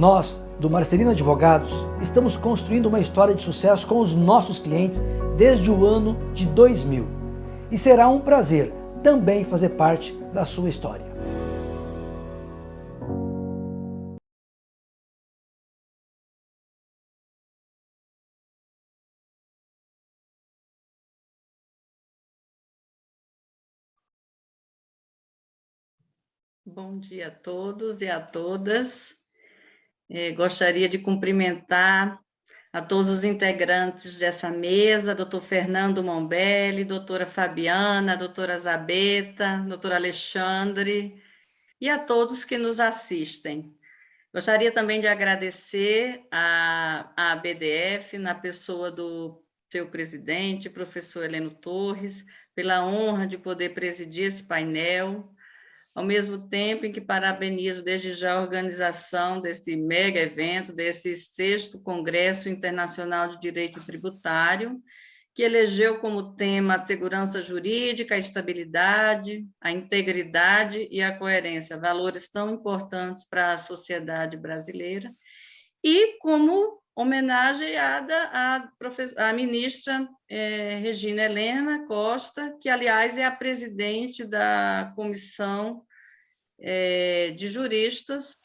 Nós, do Marcelino Advogados, estamos construindo uma história de sucesso com os nossos clientes desde o ano de 2000. E será um prazer também fazer parte da sua história. Bom dia a todos e a todas. Gostaria de cumprimentar a todos os integrantes dessa mesa, doutor Fernando Mombelli, doutora Fabiana, doutora Zabeta, doutor Alexandre, e a todos que nos assistem. Gostaria também de agradecer à ABDF, na pessoa do seu presidente, professor Heleno Torres, pela honra de poder presidir esse painel, ao mesmo tempo em que parabenizo desde já a organização desse mega evento, desse 6º Congresso Internacional de Direito Tributário, que elegeu como tema a segurança jurídica, a estabilidade, a integridade e a coerência, valores tão importantes para a sociedade brasileira, e como homenageada à ministra Regina Helena Costa, que, aliás, é a presidente da Comissão de Juristas,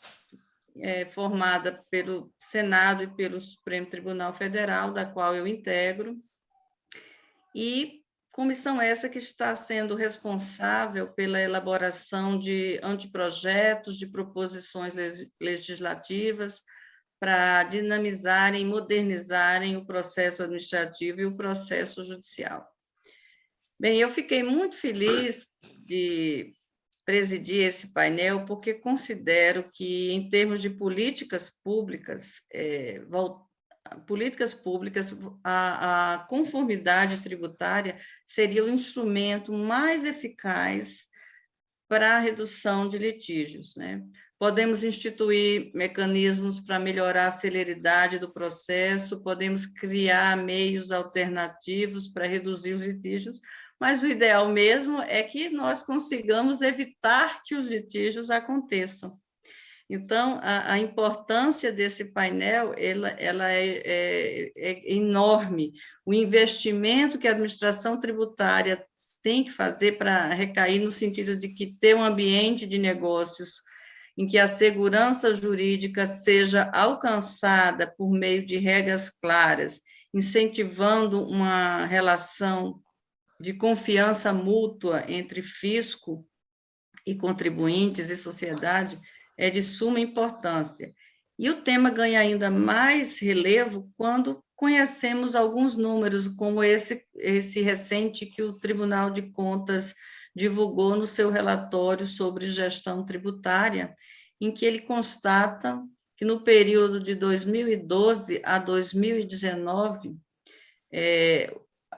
formada pelo Senado e pelo Supremo Tribunal Federal, da qual eu integro, e comissão essa que está sendo responsável pela elaboração de anteprojetos, de proposições legislativas, para dinamizarem e modernizarem o processo administrativo e o processo judicial. Bem, eu fiquei muito feliz de presidir esse painel, porque considero que, em termos de políticas públicas, a conformidade tributária seria o instrumento mais eficaz para a redução de litígios, né? Podemos instituir mecanismos para melhorar a celeridade do processo, podemos criar meios alternativos para reduzir os litígios, mas o ideal mesmo é que nós consigamos evitar que os litígios aconteçam. Então, a importância desse painel ela é enorme. O investimento que a administração tributária tem que fazer para recair no sentido de que ter um ambiente de negócios em que a segurança jurídica seja alcançada por meio de regras claras, incentivando uma relação de confiança mútua entre fisco e contribuintes e sociedade, é de suma importância. E o tema ganha ainda mais relevo quando conhecemos alguns números, como esse recente que o Tribunal de Contas divulgou no seu relatório sobre gestão tributária, em que ele constata que no período de 2012 a 2019,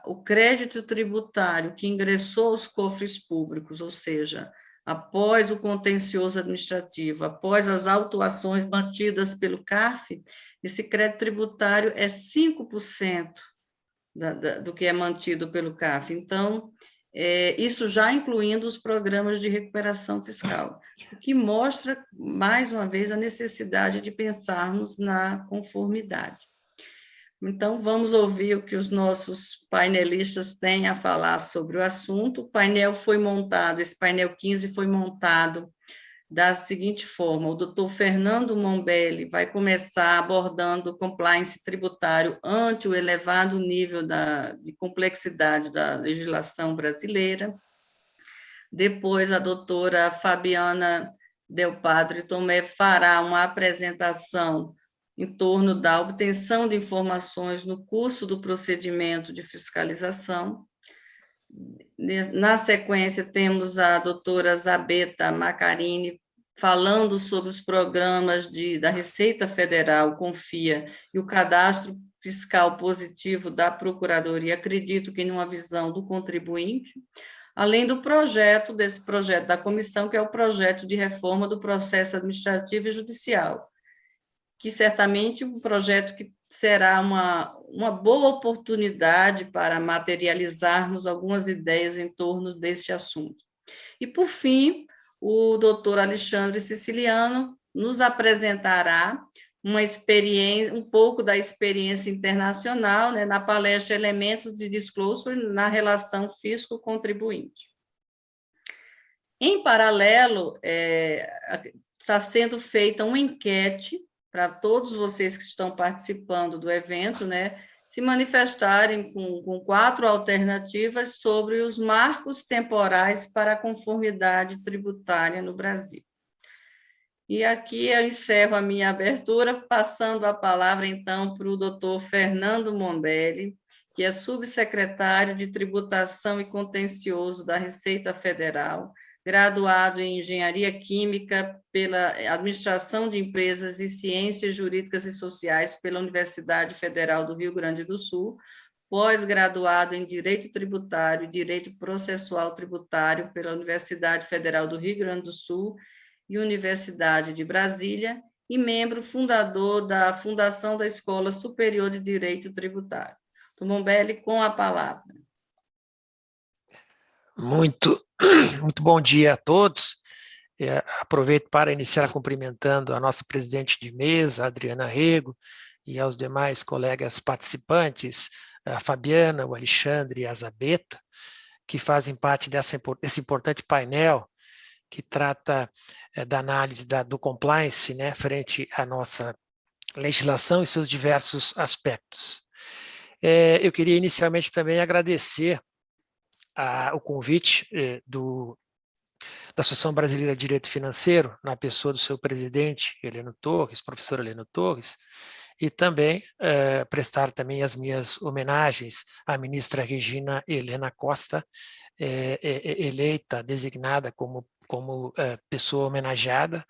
o crédito tributário que ingressou aos cofres públicos, ou seja, após o contencioso administrativo, após as autuações mantidas pelo CARF, esse crédito tributário é 5% do que é mantido pelo CARF. Então, isso já incluindo os programas de recuperação fiscal, o que mostra, mais uma vez, a necessidade de pensarmos na conformidade. Então, vamos ouvir o que os nossos painelistas têm a falar sobre o assunto. O painel foi montado, esse painel 15 foi montado da seguinte forma: o doutor Fernando Mombelli vai começar abordando o compliance tributário ante o elevado nível de complexidade da legislação brasileira. Depois, a doutora Fabiana Del Padre Tomé fará uma apresentação em torno da obtenção de informações no curso do procedimento de fiscalização. Na sequência, temos a doutora Zabeta Macarini falando sobre os programas da Receita Federal, Confia, e o cadastro fiscal positivo da Procuradoria, acredito que numa visão do contribuinte, além desse projeto da comissão, que é o projeto de reforma do processo administrativo e judicial, que certamente um projeto que será uma boa oportunidade para materializarmos algumas ideias em torno deste assunto. E, por fim, o doutor Alexandre Siciliano nos apresentará uma experiência, um pouco da experiência internacional, né, na palestra Elementos de Disclosure na relação fisco-contribuinte. Em paralelo, está sendo feita uma enquete para todos vocês que estão participando do evento, né, se manifestarem com 4 alternativas sobre os marcos temporais para a conformidade tributária no Brasil. E aqui eu encerro a minha abertura, passando a palavra, então, para o doutor Fernando Mombelli, que é subsecretário de Tributação e Contencioso da Receita Federal, graduado em Engenharia Química pela Administração de Empresas e Ciências Jurídicas e Sociais pela Universidade Federal do Rio Grande do Sul, pós-graduado em Direito Tributário e Direito Processual Tributário pela Universidade Federal do Rio Grande do Sul e Universidade de Brasília, e membro fundador da Fundação da Escola Superior de Direito Tributário. Mombelli, com a palavra. Muito bom dia a todos. Aproveito para iniciar cumprimentando a nossa presidente de mesa, Adriana Rego, e aos demais colegas participantes, a Fabiana, o Alexandre e a Zabeta, que fazem parte desse importante painel que trata da análise do compliance, né, frente à nossa legislação e seus diversos aspectos. Eu queria inicialmente também agradecer o convite da Associação Brasileira de Direito Financeiro, na pessoa do seu presidente, Heleno Torres, professor Heleno Torres, e também prestar também as minhas homenagens à ministra Regina Helena Costa, eleita, designada como pessoa homenageada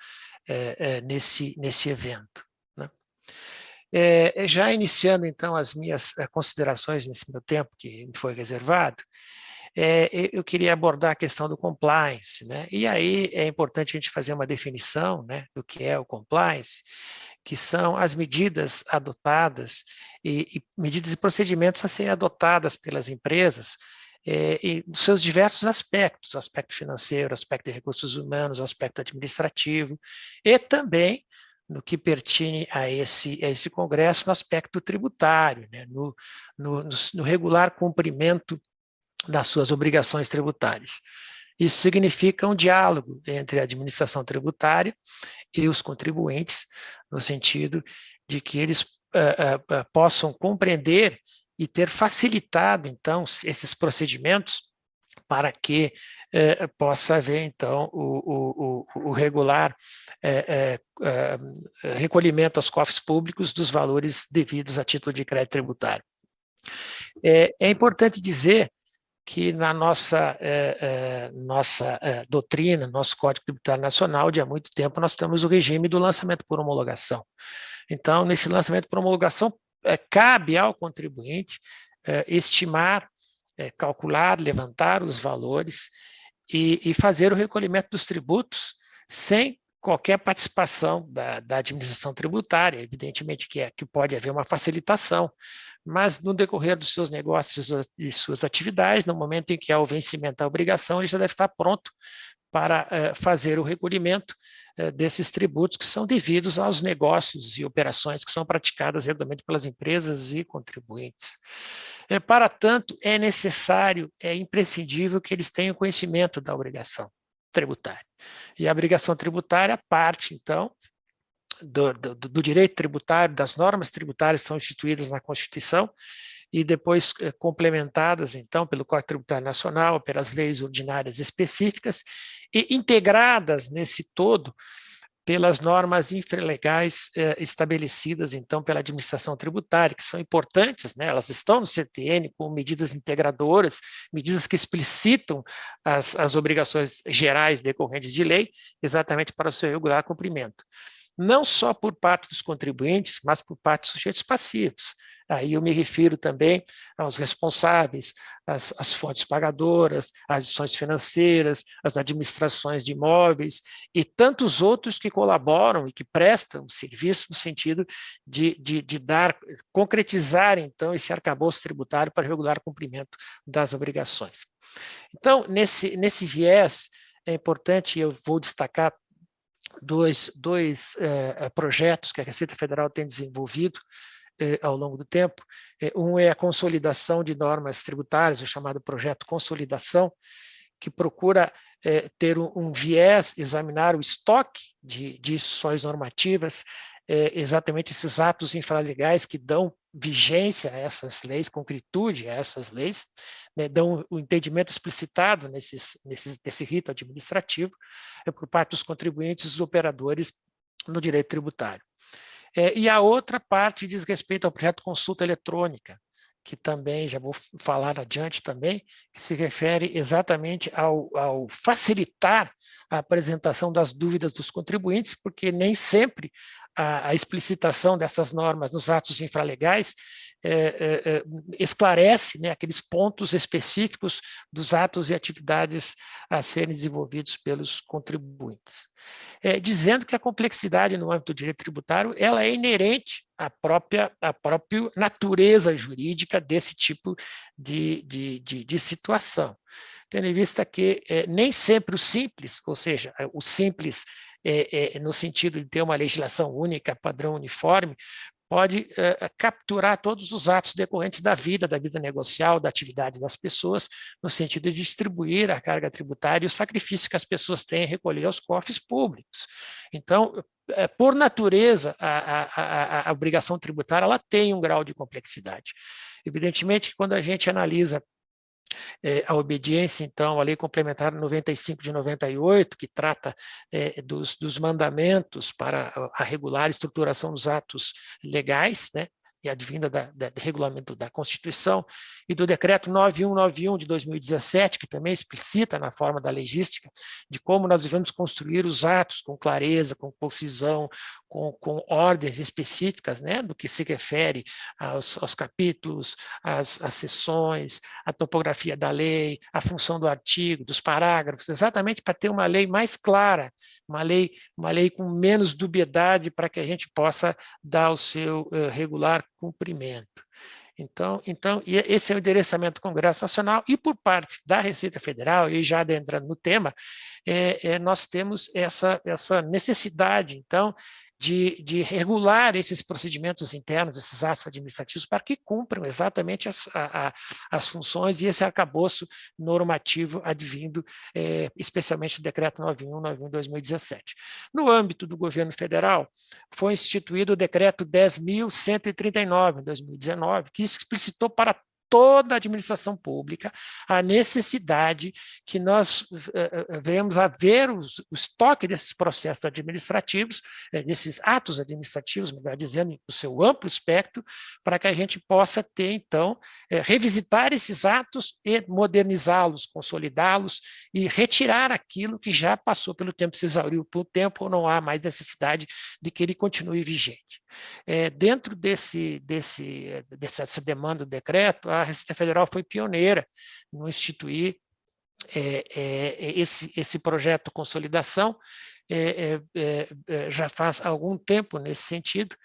nesse evento, né? Já iniciando, então, as minhas considerações nesse meu tempo que me foi reservado, eu queria abordar a questão do compliance, né? E aí é importante a gente fazer uma definição, né, do que é o compliance, que são as medidas adotadas e medidas e procedimentos a serem adotadas pelas empresas e dos seus diversos aspectos, aspecto financeiro, aspecto de recursos humanos, aspecto administrativo, e também, no que pertine a esse congresso, no aspecto tributário, né, no regular cumprimento das suas obrigações tributárias. Isso significa um diálogo entre a administração tributária e os contribuintes, no sentido de que eles possam compreender e ter facilitado, então, esses procedimentos para que possa haver, então, o regular recolhimento aos cofres públicos dos valores devidos a título de crédito tributário. É importante dizer que na nossa doutrina, nosso Código Tributário Nacional, de há muito tempo, nós temos o regime do lançamento por homologação. Então, nesse lançamento por homologação, cabe ao contribuinte estimar, calcular, levantar os valores e fazer o recolhimento dos tributos sem qualquer participação da administração tributária. Evidentemente que pode haver uma facilitação, mas no decorrer dos seus negócios e suas atividades, no momento em que há o vencimento da obrigação, ele já deve estar pronto para fazer o recolhimento desses tributos que são devidos aos negócios e operações que são praticadas regularmente pelas empresas e contribuintes. Para tanto, é necessário, é imprescindível que eles tenham conhecimento da obrigação tributária. E a obrigação tributária parte, então, do direito tributário, das normas tributárias que são instituídas na Constituição e depois complementadas, então, pelo Código Tributário Nacional, pelas leis ordinárias específicas e integradas nesse todo pelas normas infralegais estabelecidas, então, pela administração tributária, que são importantes, né? Elas estão no CTN com medidas integradoras, medidas que explicitam as obrigações gerais decorrentes de lei, exatamente para o seu regular cumprimento. Não só por parte dos contribuintes, mas por parte dos sujeitos passivos. Aí eu me refiro também aos responsáveis, às fontes pagadoras, às instituições financeiras, às administrações de imóveis e tantos outros que colaboram e que prestam serviço no sentido de concretizar, então, esse arcabouço tributário para regular o cumprimento das obrigações. Então, nesse viés, é importante, eu vou destacar dois projetos que a Receita Federal tem desenvolvido ao longo do tempo. Um é a consolidação de normas tributárias, o chamado projeto Consolidação, que procura ter um viés, examinar o estoque de instituições normativas, exatamente esses atos infralegais que dão vigência a essas leis, concretude a essas leis, né, dão o entendimento explicitado nesse rito administrativo por parte dos contribuintes e dos operadores no direito tributário. E a outra parte diz respeito ao projeto Consulta Eletrônica, que também, já vou falar adiante também, que se refere exatamente ao facilitar a apresentação das dúvidas dos contribuintes, porque nem sempre a explicitação dessas normas nos atos infralegais esclarece, né, aqueles pontos específicos dos atos e atividades a serem desenvolvidos pelos contribuintes. Dizendo que a complexidade no âmbito do direito tributário ela é inerente à própria natureza jurídica desse tipo de situação, tendo em vista que nem sempre o simples, ou seja, o simples no sentido de ter uma legislação única, padrão uniforme, pode capturar todos os atos decorrentes da vida negocial, da atividade das pessoas, no sentido de distribuir a carga tributária e o sacrifício que as pessoas têm em recolher aos cofres públicos. Então, por natureza, a obrigação tributária ela tem um grau de complexidade. Evidentemente, quando a gente analisa a obediência, então, à Lei Complementar 95 de 98, que trata dos mandamentos para a regular estruturação dos atos legais, né, e advinda do regulamento da Constituição, e do Decreto 9191 de 2017, que também explicita na forma da legística de como nós devemos construir os atos com clareza, com concisão, com ordens específicas, né, do que se refere aos capítulos, às seções, a topografia da lei, a função do artigo, dos parágrafos, exatamente para ter uma lei mais clara, uma lei com menos dubiedade para que a gente possa dar o seu regular cumprimento. Então, esse é o endereçamento do Congresso Nacional e por parte da Receita Federal, e já adentrando no tema, nós temos essa necessidade, então, de regular esses procedimentos internos, esses atos administrativos, para que cumpram exatamente as funções e esse arcabouço normativo advindo, especialmente do Decreto 9191 de 2017. No âmbito do governo federal, foi instituído o Decreto 10.139, em 2019, que explicitou para toda a administração pública a necessidade que nós venhamos a ver o estoque desses processos administrativos, desses atos administrativos, melhor dizendo, o seu amplo espectro, para que a gente possa ter, então, revisitar esses atos e modernizá-los, consolidá-los e retirar aquilo que já passou pelo tempo, se exauriu pelo tempo, ou não há mais necessidade de que ele continue vigente. Dentro dessa demanda do decreto, a Receita Federal foi pioneira no instituir esse projeto Consolidação, já faz algum tempo nesse sentido,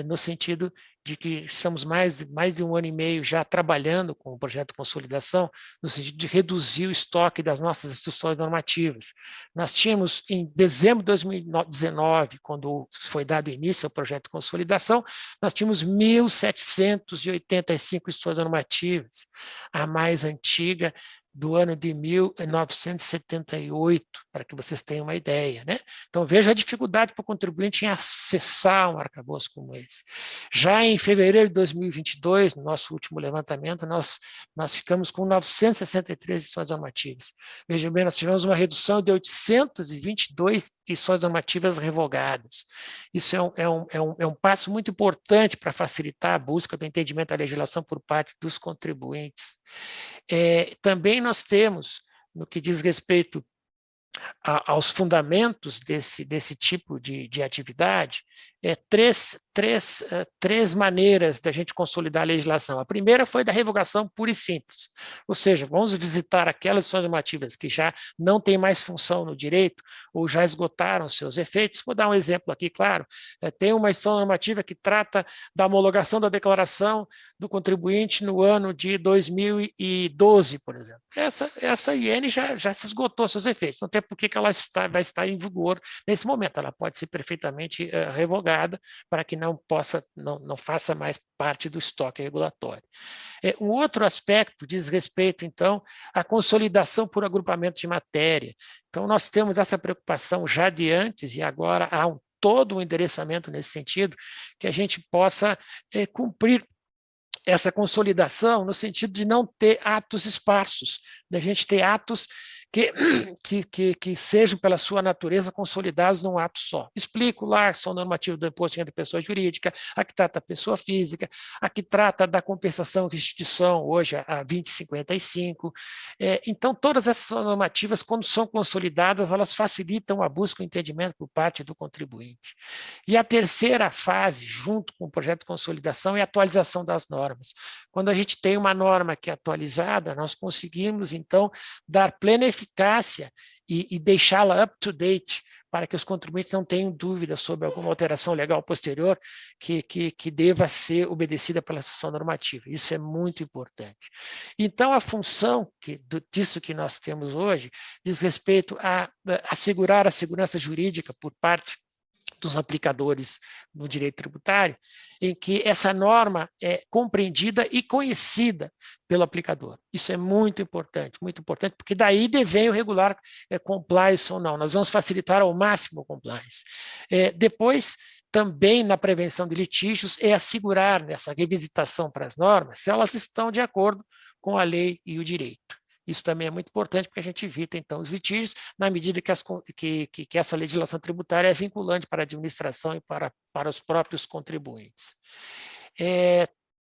no sentido de que estamos mais de um ano e meio já trabalhando com o projeto de consolidação, no sentido de reduzir o estoque das nossas instituições normativas. Nós tínhamos, em dezembro de 2019, quando foi dado início ao projeto de consolidação, nós tínhamos 1.785 instituições normativas, a mais antiga do ano de 1978, para que vocês tenham uma ideia, né? Então, veja a dificuldade para o contribuinte em acessar um arcabouço como esse. Já em fevereiro de 2022, no nosso último levantamento, nós ficamos com 963 instituições normativas. Veja bem, nós tivemos uma redução de 822 instituições normativas revogadas. Isso é um passo muito importante para facilitar a busca do entendimento da legislação por parte dos contribuintes. Também nós temos, no que diz respeito aos fundamentos desse tipo de atividade, três maneiras da gente consolidar a legislação. A primeira foi da revogação pura e simples, ou seja, vamos visitar aquelas instituições normativas que já não têm mais função no direito ou já esgotaram seus efeitos. Vou dar um exemplo aqui, claro. Tem uma instituição normativa que trata da homologação da declaração do contribuinte no ano de 2012, por exemplo. Essa IN já se esgotou seus efeitos, não tem por que ela vai estar em vigor nesse momento, ela pode ser perfeitamente revogada para que não faça mais parte do estoque regulatório. Um outro aspecto diz respeito, então, à consolidação por agrupamento de matéria. Então, nós temos essa preocupação já de antes e agora há todo um endereçamento nesse sentido, que a gente possa cumprir essa consolidação no sentido de não ter atos esparsos, da gente ter atos que sejam, pela sua natureza, consolidados num ato só. Explico lá, são normativos do imposto de renda de pessoa jurídica, a que trata da pessoa física, a que trata da compensação e restituição, hoje a 2055. Então, todas essas normativas, quando são consolidadas, elas facilitam a busca e o entendimento por parte do contribuinte. E a terceira fase, junto com o projeto de consolidação, é a atualização das normas. Quando a gente tem uma norma que é atualizada, nós conseguimos, então, dar plena eficácia e deixá-la up to date, para que os contribuintes não tenham dúvidas sobre alguma alteração legal posterior que deva ser obedecida pela sessão normativa. Isso é muito importante. Então, a função disso que nós temos hoje diz respeito a assegurar a segurança jurídica por parte dos aplicadores no direito tributário, em que essa norma é compreendida e conhecida pelo aplicador. Isso é muito importante, porque daí devem o regular compliance ou não. Nós vamos facilitar ao máximo o compliance. Depois, também na prevenção de litígios, é assegurar nessa revisitação para as normas se elas estão de acordo com a lei e o direito. Isso também é muito importante, porque a gente evita, então, os litígios, na medida que essa legislação tributária é vinculante para a administração e para os próprios contribuintes.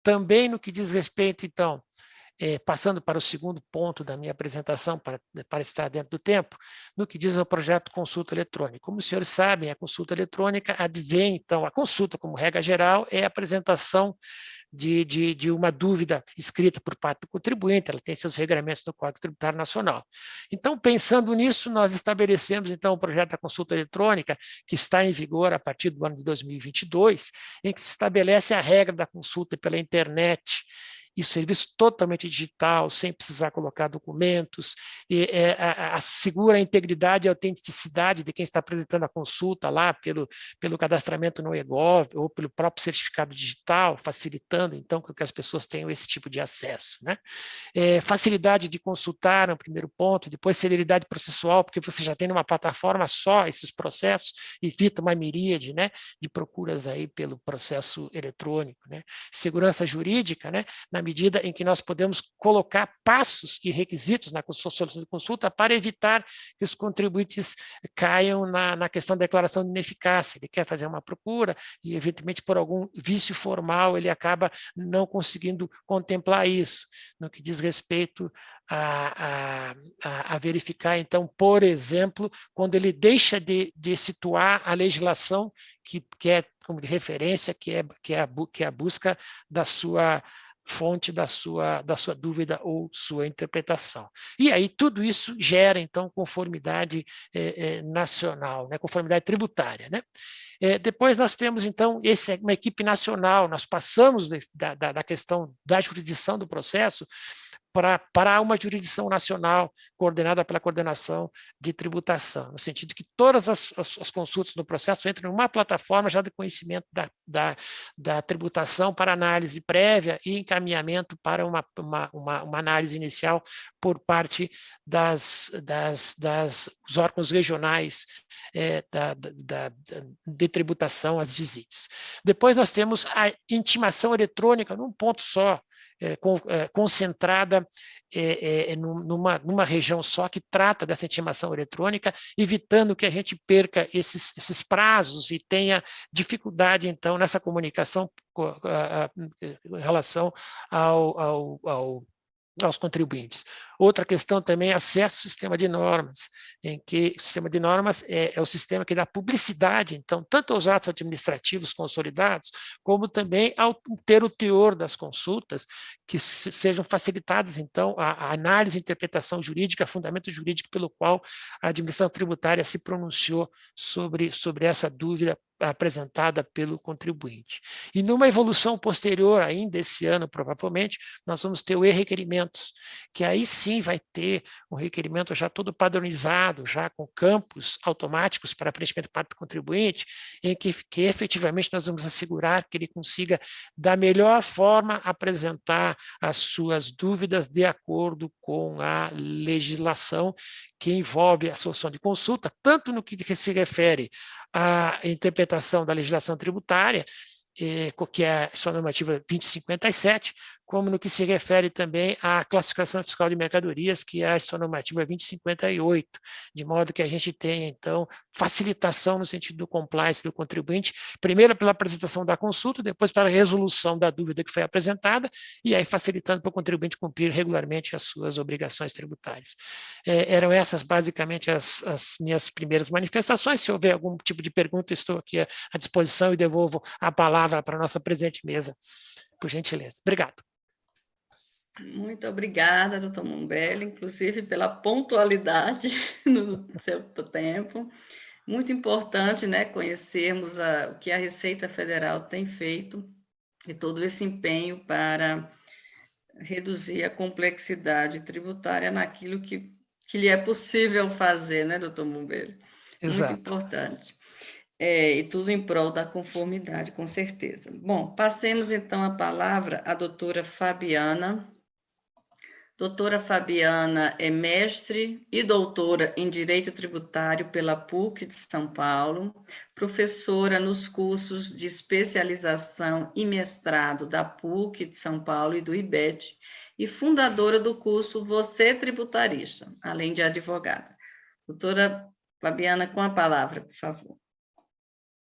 Também no que diz respeito, então, passando para o segundo ponto da minha apresentação, para estar dentro do tempo, no que diz ao projeto consulta eletrônica. Como os senhores sabem, a consulta eletrônica advém, então, a consulta, como regra geral, é a apresentação de uma dúvida escrita por parte do contribuinte, ela tem seus regramentos no Código Tributário Nacional. Então, pensando nisso, nós estabelecemos, então, o projeto da consulta eletrônica, que está em vigor a partir do ano de 2022, em que se estabelece a regra da consulta pela internet, e serviço totalmente digital, sem precisar colocar documentos, e assegura a integridade e a autenticidade de quem está apresentando a consulta lá pelo cadastramento no eGov ou pelo próprio certificado digital, facilitando, então, que as pessoas tenham esse tipo de acesso, né? Facilidade de consultar, no primeiro ponto, depois celeridade processual, porque você já tem numa plataforma só esses processos, evita uma miríade, né, de procuras aí pelo processo eletrônico, né? Segurança jurídica, né, na medida em que nós podemos colocar passos e requisitos na solução de consulta para evitar que os contribuintes caiam na questão da declaração de ineficácia. Ele quer fazer uma procura e, evidentemente, por algum vício formal, ele acaba não conseguindo contemplar isso, no que diz respeito a verificar, então, por exemplo, quando ele deixa de situar a legislação que é como de referência, que é a busca da sua fonte da sua dúvida ou sua interpretação. E aí tudo isso gera, então, conformidade nacional, né, conformidade tributária, né? Depois nós temos, então, uma equipe nacional, nós passamos da questão da jurisdição do processo para uma jurisdição nacional coordenada pela coordenação de tributação, no sentido de que todas as consultas no processo entram em uma plataforma já de conhecimento da tributação para análise prévia e encaminhamento para uma análise inicial por parte dos órgãos regionais de tributação, as DISITs. Depois nós temos a intimação eletrônica num ponto só, concentrada numa região só que trata dessa intimação eletrônica, evitando que a gente perca esses prazos e tenha dificuldade, então, nessa comunicação em relação aos contribuintes. Outra questão também é acesso ao sistema de normas, em que o sistema de normas é o sistema que dá publicidade, então, tanto aos atos administrativos consolidados, como também ao ter o teor das consultas, que sejam facilitadas, então, a análise e interpretação jurídica, fundamento jurídico pelo qual a administração tributária se pronunciou sobre essa dúvida apresentada pelo contribuinte. E numa evolução posterior, ainda esse ano, provavelmente, nós vamos ter o e-requerimentos, que aí sim vai ter um requerimento já todo padronizado, já com campos automáticos para preenchimento por parte do contribuinte, em que efetivamente nós vamos assegurar que ele consiga, da melhor forma, apresentar as suas dúvidas de acordo com a legislação que envolve a solução de consulta, tanto no que se refere à interpretação da legislação tributária, que é a sua normativa 2057, como no que se refere também à classificação fiscal de mercadorias, que é a sua normativa 2058, de modo que a gente tenha, então, facilitação no sentido do compliance do contribuinte, primeiro pela apresentação da consulta, depois pela resolução da dúvida que foi apresentada, e aí facilitando para o contribuinte cumprir regularmente as suas obrigações tributárias. Eram essas, basicamente, as minhas primeiras manifestações. Se houver algum tipo de pergunta, estou aqui à disposição e devolvo a palavra para a nossa presente mesa, por gentileza. Obrigado. Muito obrigada, doutor Mumbelli, inclusive pela pontualidade no seu tempo. Muito importante, né, conhecermos o que a Receita Federal tem feito e todo esse empenho para reduzir a complexidade tributária naquilo que lhe é possível fazer, né, doutor Mumbelli? Exato. Muito importante. E tudo em prol da conformidade, com certeza. Bom, passemos então a palavra à doutora Fabiana. Doutora Fabiana é mestre e doutora em Direito Tributário pela PUC de São Paulo, professora nos cursos de especialização e mestrado da PUC de São Paulo e do IBET, e fundadora do curso Você Tributarista, além de advogada. Doutora Fabiana, com a palavra, por favor.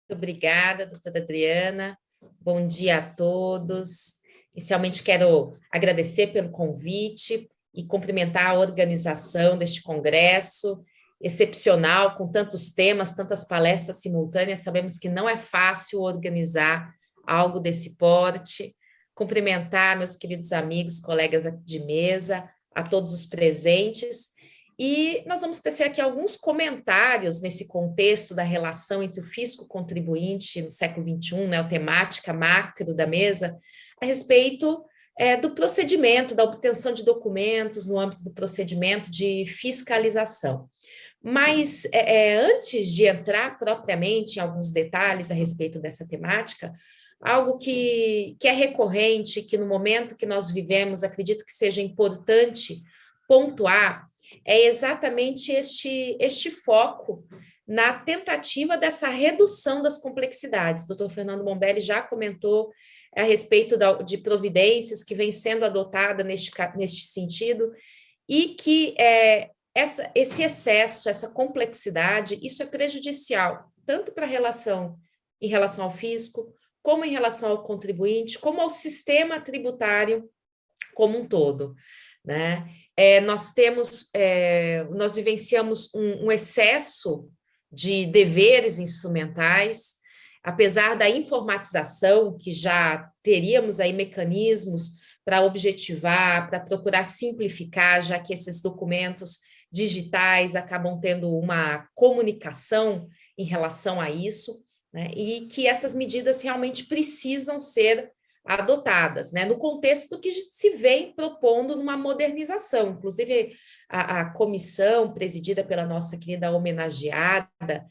Muito obrigada, doutora Adriana. Bom dia a todos. Inicialmente, quero agradecer pelo convite e cumprimentar a organização deste congresso excepcional, com tantos temas, tantas palestras simultâneas. Sabemos que não é fácil organizar algo desse porte. Cumprimentar meus queridos amigos, colegas de mesa, a todos os presentes. E nós vamos tecer aqui alguns comentários nesse contexto da relação entre o fisco e o contribuinte no século XXI, né, a temática macro da mesa, a respeito do procedimento, da obtenção de documentos no âmbito do procedimento de fiscalização. Mas, antes de entrar propriamente em alguns detalhes a respeito dessa temática, algo que é recorrente, que no momento que nós vivemos, acredito que seja importante pontuar, é exatamente este foco na tentativa dessa redução das complexidades. O doutor Fernando Mumbelli já comentou a respeito de providências que vêm sendo adotadas neste sentido, e que esse excesso, essa complexidade, isso é prejudicial, tanto para em relação ao fisco, como em relação ao contribuinte, como ao sistema tributário como um todo, né? Nós vivenciamos um excesso de deveres instrumentais, apesar da informatização, que já teríamos aí mecanismos para objetivar, para procurar simplificar, já que esses documentos digitais acabam tendo uma comunicação em relação a isso, né? E que essas medidas realmente precisam ser adotadas, né, no contexto do que se vem propondo numa modernização. Inclusive, a comissão presidida pela nossa querida homenageada,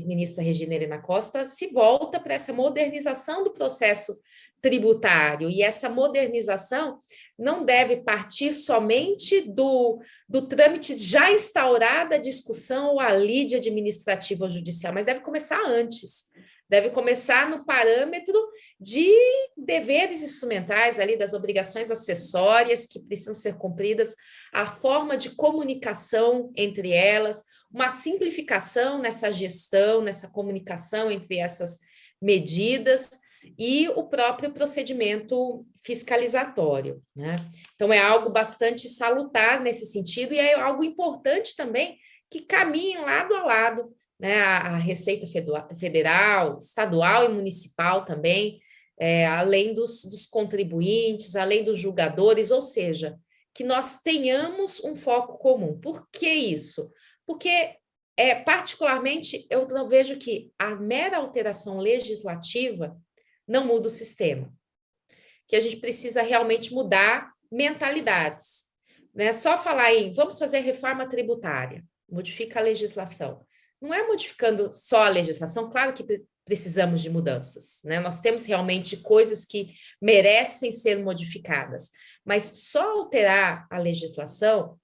ministra Regina Helena Costa, se volta para essa modernização do processo tributário, e essa modernização não deve partir somente do trâmite já instaurada, a discussão ou a lide administrativa ou judicial, mas deve começar antes. Deve começar no parâmetro de deveres instrumentais, ali, das obrigações acessórias que precisam ser cumpridas, a forma de comunicação entre elas, uma simplificação nessa gestão, nessa comunicação entre essas medidas e o próprio procedimento fiscalizatório, né? Então, é algo bastante salutar nesse sentido, e é algo importante também que caminhem lado a lado, né, a Receita Federal, estadual e municipal também, além dos contribuintes, além dos julgadores, ou seja, que nós tenhamos um foco comum. Por que isso? Porque, particularmente, eu não vejo que a mera alteração legislativa não muda o sistema, que a gente precisa realmente mudar mentalidades, né? Só falar em vamos fazer reforma tributária, modifica a legislação. Não é modificando só a legislação, claro que precisamos de mudanças, né? Nós temos realmente coisas que merecem ser modificadas, mas só alterar a legislação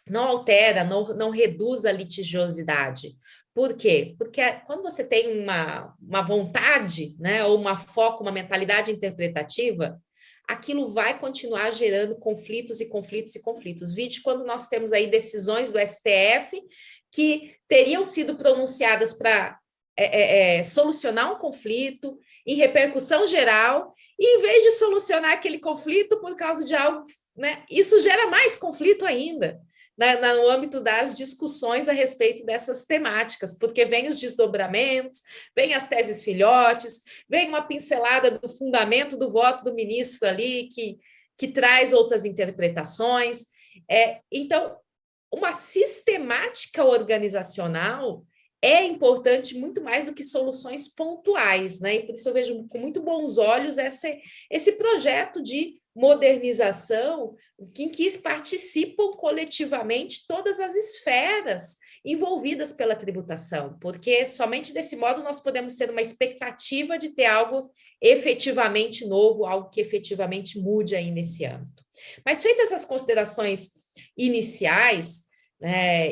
não altera, não reduz a litigiosidade. Por quê? Porque quando você tem uma vontade, né, ou uma mentalidade interpretativa, aquilo vai continuar gerando conflitos e conflitos e conflitos. Vide quando nós temos aí decisões do STF que teriam sido pronunciadas para solucionar um conflito em repercussão geral, e em vez de solucionar aquele conflito por causa de algo, né, isso gera mais conflito ainda, no âmbito das discussões a respeito dessas temáticas, porque vem os desdobramentos, vem as teses filhotes, vem uma pincelada do fundamento do voto do ministro ali, que traz outras interpretações. Então, uma sistemática organizacional é importante muito mais do que soluções pontuais, né? E por isso eu vejo com muito bons olhos esse projeto de modernização em que participam coletivamente todas as esferas envolvidas pela tributação, porque somente desse modo nós podemos ter uma expectativa de ter algo efetivamente novo, algo que efetivamente mude aí nesse âmbito. Mas feitas as considerações iniciais,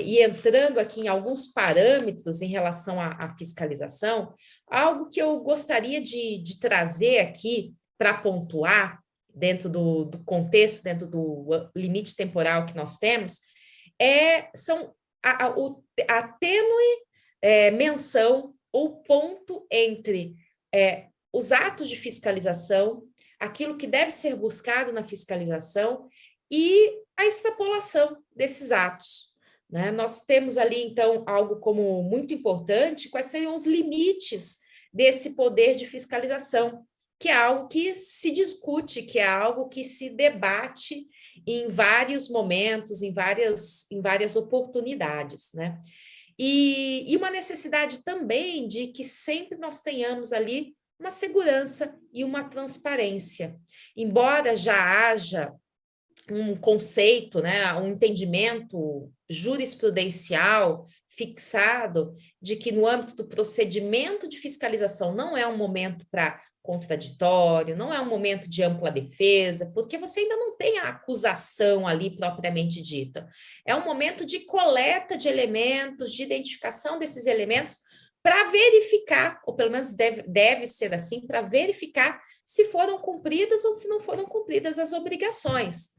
e entrando aqui em alguns parâmetros em relação à fiscalização, algo que eu gostaria de trazer aqui para pontuar, dentro do contexto, dentro do limite temporal que nós temos, são a tênue menção ou ponto entre os atos de fiscalização, aquilo que deve ser buscado na fiscalização e a extrapolação desses atos, né? Nós temos ali, então, algo como muito importante, quais seriam os limites desse poder de fiscalização, que é algo que se discute, que é algo que se debate em vários momentos, em várias oportunidades, né? E uma necessidade também de que sempre nós tenhamos ali uma segurança e uma transparência. Embora já haja um conceito, né, um entendimento jurisprudencial fixado de que no âmbito do procedimento de fiscalização não é um momento para contraditório, não é um momento de ampla defesa, porque você ainda não tem a acusação ali propriamente dita. É um momento de coleta de elementos, de identificação desses elementos para verificar, ou pelo menos deve ser assim, para verificar se foram cumpridas ou se não foram cumpridas as obrigações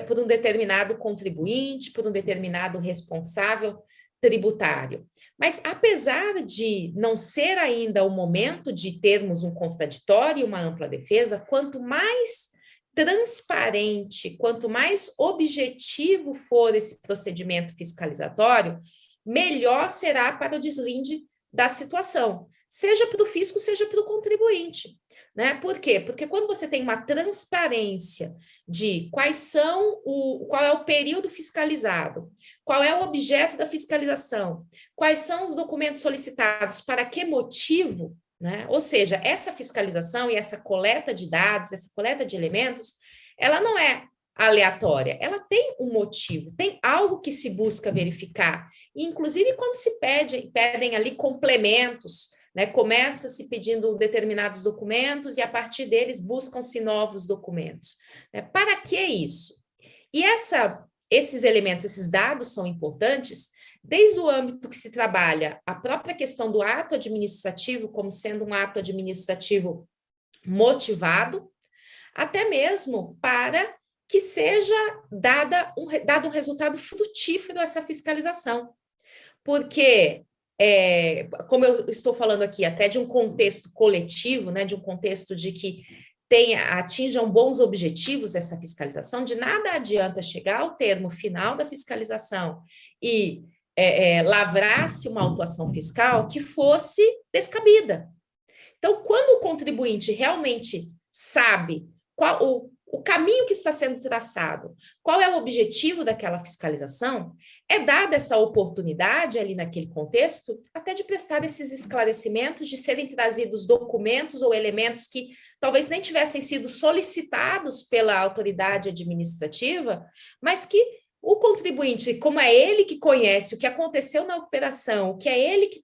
por um determinado contribuinte, por um determinado responsável tributário. Mas, apesar de não ser ainda o momento de termos um contraditório e uma ampla defesa, quanto mais transparente, quanto mais objetivo for esse procedimento fiscalizatório, melhor será para o deslinde da situação, seja para o fisco, seja para o contribuinte. Né? Por quê? Porque quando você tem uma transparência de qual é o período fiscalizado, qual é o objeto da fiscalização, quais são os documentos solicitados, para que motivo, né? Ou seja, essa fiscalização e essa coleta de dados, essa coleta de elementos, ela não é aleatória, ela tem um motivo, tem algo que se busca verificar. E, inclusive, quando se pedem ali complementos, né, começa-se pedindo determinados documentos e, a partir deles, buscam-se novos documentos. Né? Para que isso? E esses elementos, esses dados são importantes desde o âmbito que se trabalha a própria questão do ato administrativo como sendo um ato administrativo motivado, até mesmo para que seja dado um resultado frutífero essa fiscalização. Porque como eu estou falando aqui, até de um contexto coletivo, né, de um contexto de que atinjam bons objetivos essa fiscalização, de nada adianta chegar ao termo final da fiscalização e lavrar-se uma autuação fiscal que fosse descabida, Então, quando o contribuinte realmente sabe qual o caminho que está sendo traçado, qual é o objetivo daquela fiscalização, é dada essa oportunidade ali naquele contexto, até de prestar esses esclarecimentos, de serem trazidos documentos ou elementos que talvez nem tivessem sido solicitados pela autoridade administrativa, mas que o contribuinte, como é ele que conhece o que aconteceu na operação,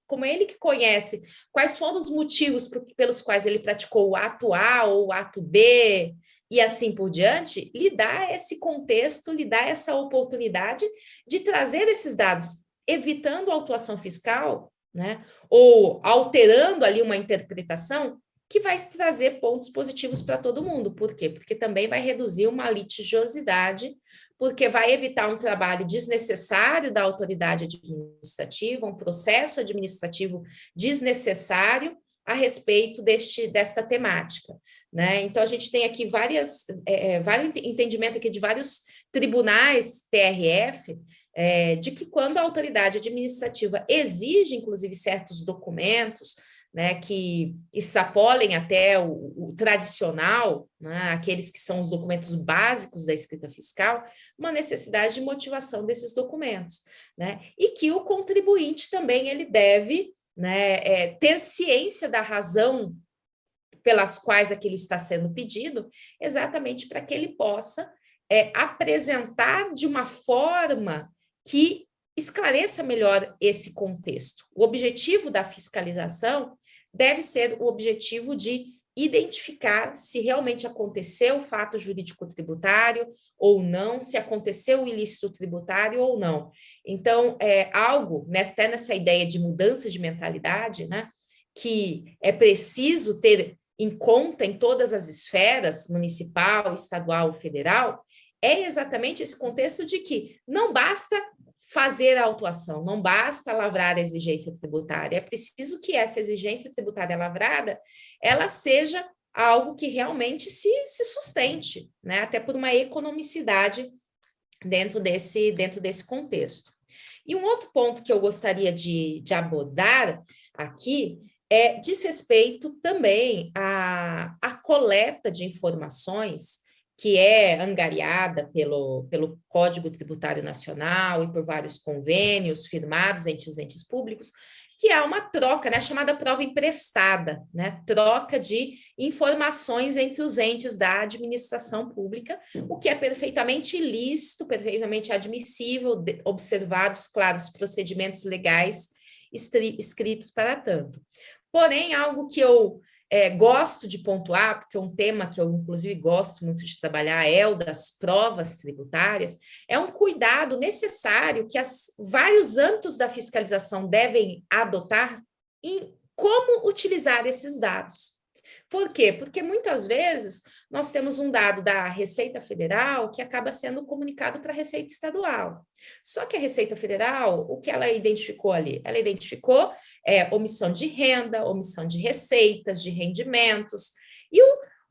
como é ele que conhece quais foram os motivos pelos quais ele praticou o ato A ou o ato B, e assim por diante, lhe dá esse contexto, lhe dá essa oportunidade de trazer esses dados, evitando a autuação fiscal, né, ou alterando ali uma interpretação que vai trazer pontos positivos para todo mundo. Por quê? Porque também vai reduzir uma litigiosidade, porque vai evitar um trabalho desnecessário da autoridade administrativa, um processo administrativo desnecessário a respeito desta temática, né? Então, a gente tem aqui vários entendimentos aqui de vários tribunais TRF, de que quando a autoridade administrativa exige, inclusive, certos documentos, né, que extrapolem até o tradicional, né, aqueles que são os documentos básicos da escrita fiscal, uma necessidade de motivação desses documentos, né, e que o contribuinte também ele deve, né, ter ciência da razão pelas quais aquilo está sendo pedido, exatamente para que ele possa apresentar de uma forma que esclareça melhor esse contexto. O objetivo da fiscalização deve ser o objetivo de identificar se realmente aconteceu o fato jurídico tributário ou não, se aconteceu o ilícito tributário ou não. Então, algo, até nessa ideia de mudança de mentalidade, né, que é preciso ter em conta em todas as esferas, municipal, estadual, federal, é exatamente esse contexto de que não basta fazer a autuação, não basta lavrar a exigência tributária, é preciso que essa exigência tributária lavrada, ela seja algo que realmente se sustente, né? Até por uma economicidade dentro desse contexto. E um outro ponto que eu gostaria de abordar aqui diz respeito também à coleta de informações que é angariada pelo Código Tributário Nacional e por vários convênios firmados entre os entes públicos, que há uma troca, né, chamada prova emprestada, né, troca de informações entre os entes da administração pública, o que é perfeitamente lícito, perfeitamente admissível, observados, claro, os procedimentos legais escritos para tanto. Porém, algo que eu gosto de pontuar, porque é um tema que eu, inclusive, gosto muito de trabalhar, é o das provas tributárias, é um cuidado necessário que vários âmbitos da fiscalização devem adotar em como utilizar esses dados. Por quê? Porque muitas vezes nós temos um dado da Receita Federal que acaba sendo comunicado para a Receita Estadual. Só que a Receita Federal, o que ela identificou ali? Ela identificou omissão de renda, omissão de receitas, de rendimentos. E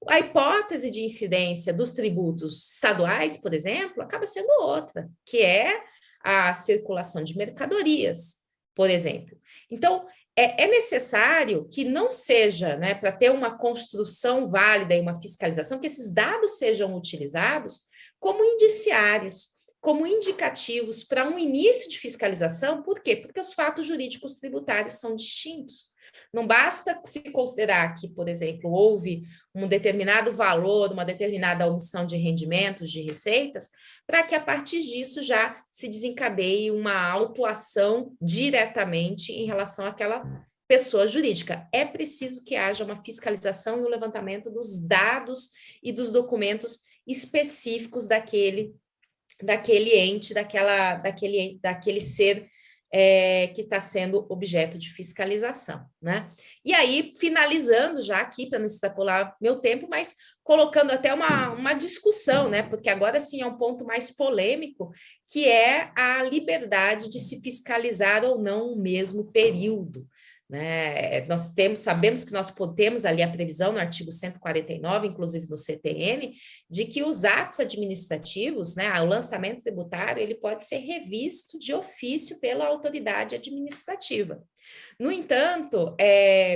a hipótese de incidência dos tributos estaduais, por exemplo, acaba sendo outra, que é a circulação de mercadorias, por exemplo. Então, é necessário que não seja, né, para ter uma construção válida e uma fiscalização, que esses dados sejam utilizados como indiciários, como indicativos para um início de fiscalização. Por quê? Porque os fatos jurídicos tributários são distintos. Não basta se considerar que, por exemplo, houve um determinado valor, uma determinada omissão de rendimentos, de receitas, para que a partir disso já se desencadeie uma autuação diretamente em relação àquela pessoa jurídica. É preciso que haja uma fiscalização e o levantamento dos dados e dos documentos específicos daquele ente, daquele ser que está sendo objeto de fiscalização, né? E aí, finalizando já aqui, para não extrapolar meu tempo, mas colocando até uma discussão, né? Porque agora sim é um ponto mais polêmico, que é a liberdade de se fiscalizar ou não o mesmo período, né? Sabemos que nós temos ali a previsão no artigo 149, inclusive no CTN, de que os atos administrativos, né, o lançamento tributário, ele pode ser revisto de ofício pela autoridade administrativa. No entanto,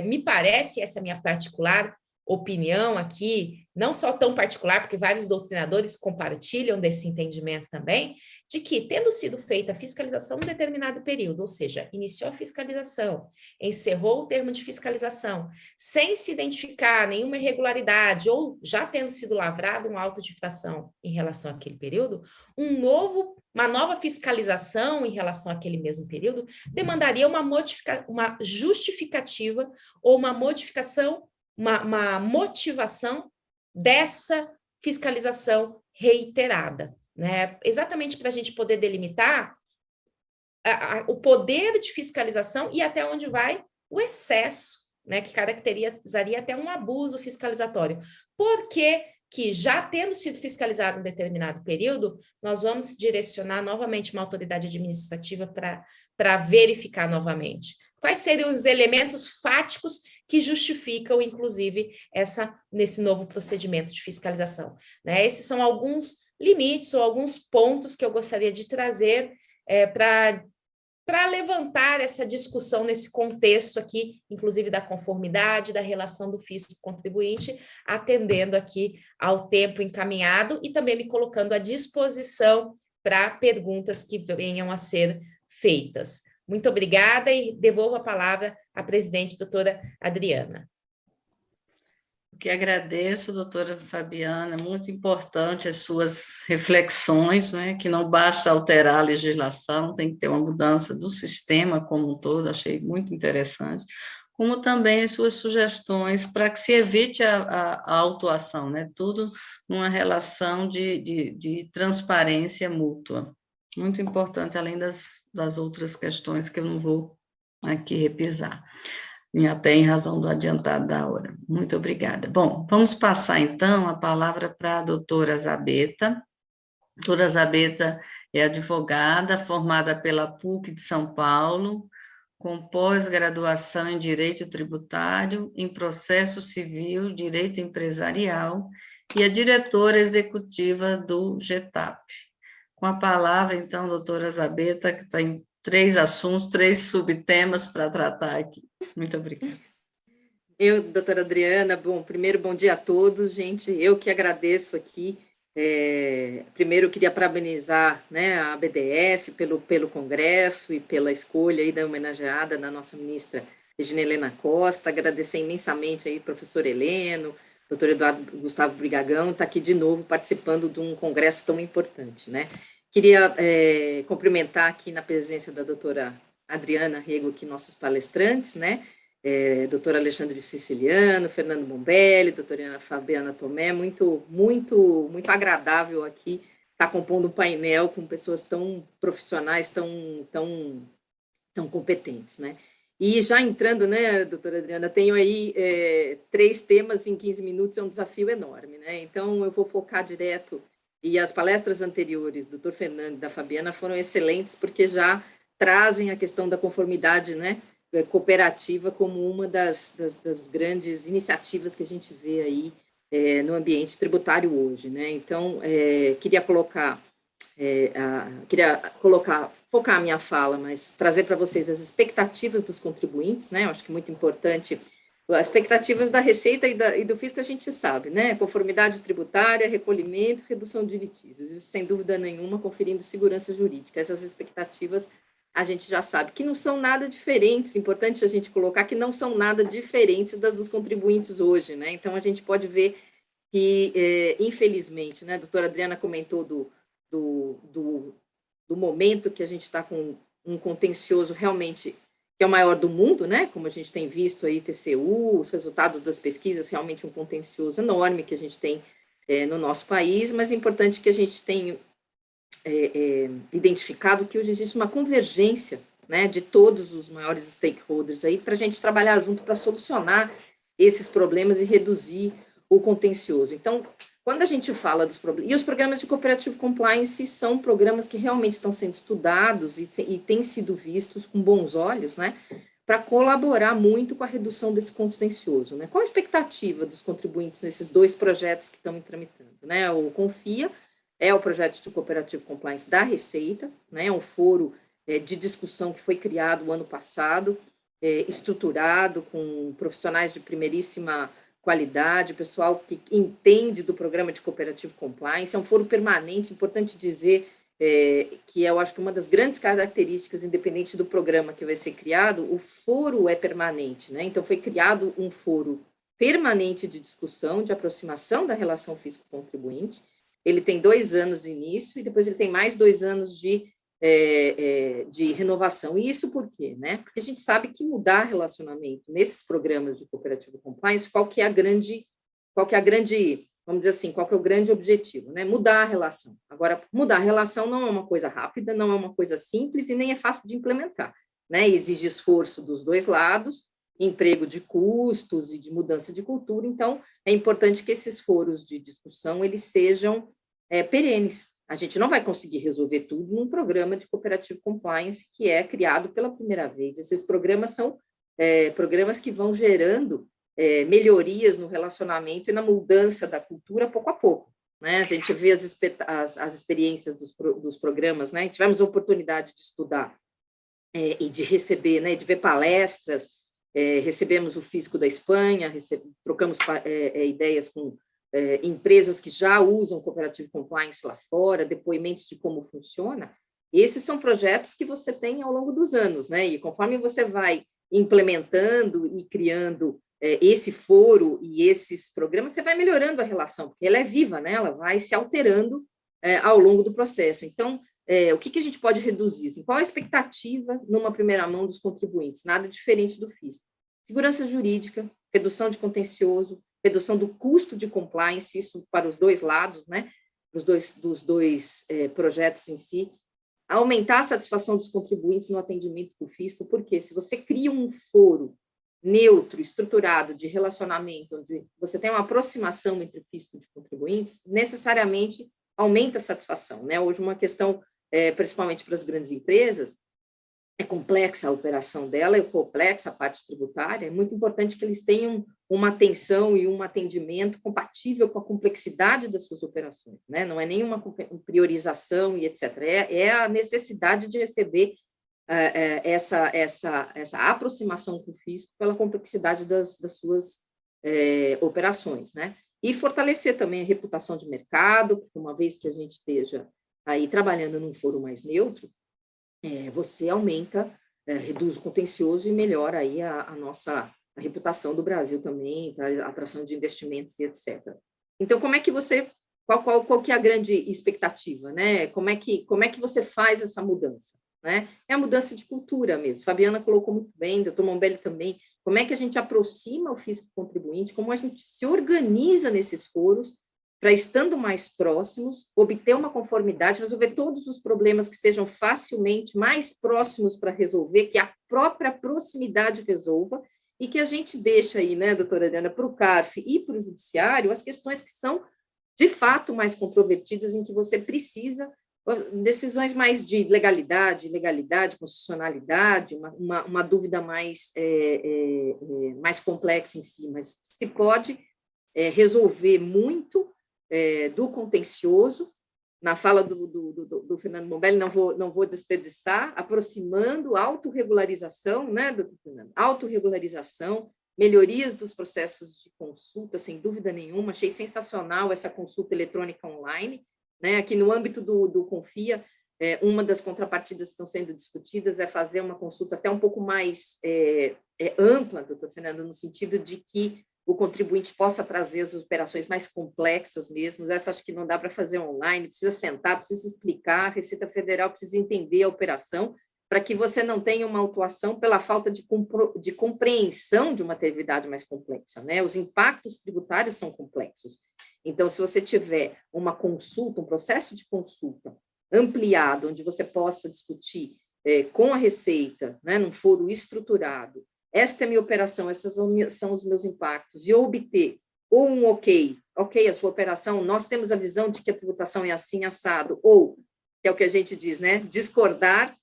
me parece, essa é a minha particular opinião aqui, não só tão particular, porque vários doutrinadores compartilham desse entendimento também, de que, tendo sido feita a fiscalização em um determinado período, ou seja, iniciou a fiscalização, encerrou o termo de fiscalização, sem se identificar nenhuma irregularidade, ou já tendo sido lavrado um auto de infração em relação àquele período, uma nova fiscalização em relação àquele mesmo período demandaria uma justificativa ou uma modificação, uma motivação dessa fiscalização reiterada, né? Exatamente para a gente poder delimitar o poder de fiscalização e até onde vai o excesso, né? Que caracterizaria até um abuso fiscalizatório. Por que já tendo sido fiscalizado um determinado período, nós vamos direcionar novamente uma autoridade administrativa para verificar novamente? Quais seriam os elementos fáticos que justificam, inclusive, nesse novo procedimento de fiscalização, né? Esses são alguns limites ou alguns pontos que eu gostaria de trazer para levantar essa discussão nesse contexto aqui, inclusive da conformidade, da relação do fisco-contribuinte, atendendo aqui ao tempo encaminhado e também me colocando à disposição para perguntas que venham a ser feitas. Muito obrigada e devolvo a palavra à presidente, doutora Adriana. Eu que agradeço, doutora Fabiana, muito importante as suas reflexões, né, que não basta alterar a legislação, tem que ter uma mudança do sistema como um todo, achei muito interessante, como também as suas sugestões para que se evite a autuação, né, tudo numa relação de transparência mútua. Muito importante, além das outras questões que eu não vou aqui repisar, até em razão do adiantado da hora. Muito obrigada. Bom, vamos passar, então, a palavra para a doutora Zabeta. A doutora Zabeta é advogada, formada pela PUC de São Paulo, com pós-graduação em Direito Tributário, em Processo Civil, Direito Empresarial, e é diretora executiva do GETAP. Com a palavra, então, doutora Zabeta, que tem 3 assuntos, 3 subtemas para tratar aqui. Muito obrigada. Doutora Adriana, primeiro, bom dia a todos, gente. Eu que agradeço aqui. Primeiro, eu queria parabenizar, né, a BDF pelo congresso e pela escolha aí da homenageada da nossa ministra Regina Helena Costa. Agradecer imensamente aí professor Heleno, doutor Eduardo Gustavo Brigagão, está aqui de novo participando de um congresso tão importante, né? Queria cumprimentar aqui na presença da doutora Adriana Rego, aqui nossos palestrantes, né? Doutor Alexandre Siciliano, Fernando Bombelli, doutora Ana Fabiana Tomé, muito agradável aqui estar compondo um painel com pessoas tão profissionais, tão competentes, né? E já entrando, né, doutora Adriana, tenho aí 3 temas em 15 minutos, é um desafio enorme, né? Então, eu vou focar direto. E as palestras anteriores, do doutor Fernando e da Fabiana, foram excelentes, porque já trazem a questão da conformidade, né, cooperativa como uma das grandes iniciativas que a gente vê aí no ambiente tributário hoje, né? Então, queria focar a minha fala, mas trazer para vocês as expectativas dos contribuintes, né? Eu acho que é muito importante. As expectativas da Receita e do Fisco a gente sabe, né? Conformidade tributária, recolhimento, redução de litígios, isso sem dúvida nenhuma, conferindo segurança jurídica. Essas expectativas a gente já sabe que não são nada diferentes, importante a gente colocar que não são nada diferentes das dos contribuintes hoje, né? Então, a gente pode ver que, infelizmente, né, a doutora Adriana comentou do momento que a gente está com um contencioso realmente que é o maior do mundo, né? Como a gente tem visto aí, TCU, os resultados das pesquisas, realmente um contencioso enorme que a gente tem no nosso país, mas é importante que a gente tenha identificado que hoje existe uma convergência, né, de todos os maiores stakeholders aí para a gente trabalhar junto para solucionar esses problemas e reduzir o contencioso. Então, quando a gente fala dos problemas... E os programas de Cooperative Compliance são programas que realmente estão sendo estudados e têm sido vistos com bons olhos, né? para colaborar muito com a redução desse contencioso, né? Qual a expectativa dos contribuintes nesses 2 projetos que estão tramitando, né? O Confia é o projeto de Cooperative Compliance da Receita, né? É um foro de discussão que foi criado o ano passado, estruturado com profissionais de primeiríssima qualidade, pessoal que entende do programa de Cooperative Compliance. É um foro permanente, importante dizer que eu acho que uma das grandes características, independente do programa que vai ser criado, o foro é permanente, né? Então, foi criado um foro permanente de discussão, de aproximação da relação fisco-contribuinte. Ele tem 2 anos de início e depois ele tem mais 2 anos de renovação. E isso por quê, né? Porque a gente sabe que mudar relacionamento nesses programas de Cooperative Compliance, qual que é a grande, vamos dizer assim, qual que é o grande objetivo, né? Mudar a relação. Agora, mudar a relação não é uma coisa rápida, não é uma coisa simples e nem é fácil de implementar, né? Exige esforço dos 2 lados, emprego de custos e de mudança de cultura. Então, é importante que esses foros de discussão, eles sejam perenes. A gente não vai conseguir resolver tudo num programa de Cooperative Compliance que é criado pela primeira vez. Esses programas são programas que vão gerando melhorias no relacionamento e na mudança da cultura pouco a pouco, né? A gente vê as experiências dos programas, né? Tivemos a oportunidade de estudar e de receber, né? De ver palestras, recebemos o Fisco da Espanha, trocamos ideias com empresas que já usam Cooperative Compliance lá fora, depoimentos de como funciona. Esses são projetos que você tem ao longo dos anos, né? E conforme você vai implementando e criando esse foro e esses programas, você vai melhorando a relação, porque ela é viva, né? Ela vai se alterando ao longo do processo. Então, o que a gente pode reduzir? Assim, qual a expectativa numa primeira mão dos contribuintes? Nada diferente do fisco. Segurança jurídica, redução de contencioso, redução do custo de compliance, isso para os 2 lados, né? Dos dois projetos em si. Aumentar a satisfação dos contribuintes no atendimento do fisco, porque se você cria um foro neutro, estruturado de relacionamento, onde você tem uma aproximação entre o fisco e os contribuintes, necessariamente aumenta a satisfação, né? Hoje, uma questão, principalmente para as grandes empresas, é complexa a operação dela, é complexa a parte tributária, é muito importante que eles tenham uma atenção e um atendimento compatível com a complexidade das suas operações, né? Não é nenhuma priorização e etc. É a necessidade de receber essa aproximação com o fisco pela complexidade das suas operações, né? E fortalecer também a reputação de mercado, porque uma vez que a gente esteja aí trabalhando num foro mais neutro, você aumenta, reduz o contencioso e melhora aí a reputação do Brasil também, para atração de investimentos e etc. Então, como é que você, qual que é a grande expectativa, né? Como é que você faz essa mudança, né? É a mudança de cultura mesmo. Fabiana colocou muito bem, doutor Mombelli também. Como é que a gente aproxima o fisco contribuinte, como a gente se organiza nesses foros para, estando mais próximos, obter uma conformidade, resolver todos os problemas que sejam facilmente mais próximos para resolver, que a própria proximidade resolva, e que a gente deixa aí, né, doutora Adriana, para o CARF e para o Judiciário, as questões que são, de fato, mais controvertidas, em que você precisa decisões mais de legalidade, constitucionalidade, uma dúvida mais complexa em si, mas se pode resolver muito do contencioso. Na fala do Fernando Mombelli, não vou desperdiçar, aproximando autorregularização, né, doutor Fernando? Autorregularização, melhorias dos processos de consulta, sem dúvida nenhuma. Achei sensacional essa consulta eletrônica online, né? Aqui no âmbito do Confia, uma das contrapartidas que estão sendo discutidas é fazer uma consulta até um pouco mais ampla, doutor Fernando, no sentido de que o contribuinte possa trazer as operações mais complexas mesmo. Essa acho que não dá para fazer online, precisa sentar, precisa explicar, a Receita Federal precisa entender a operação, para que você não tenha uma autuação pela falta de compreensão de uma atividade mais complexa, né? Os impactos tributários são complexos. Então, se você tiver uma consulta, um processo de consulta ampliado, onde você possa discutir com a Receita, né, num foro estruturado, esta é a minha operação, esses são os meus impactos, e obter ou um ok, a sua operação, nós temos a visão de que a tributação é assim, assado, ou, que é o que a gente diz, né, discordar,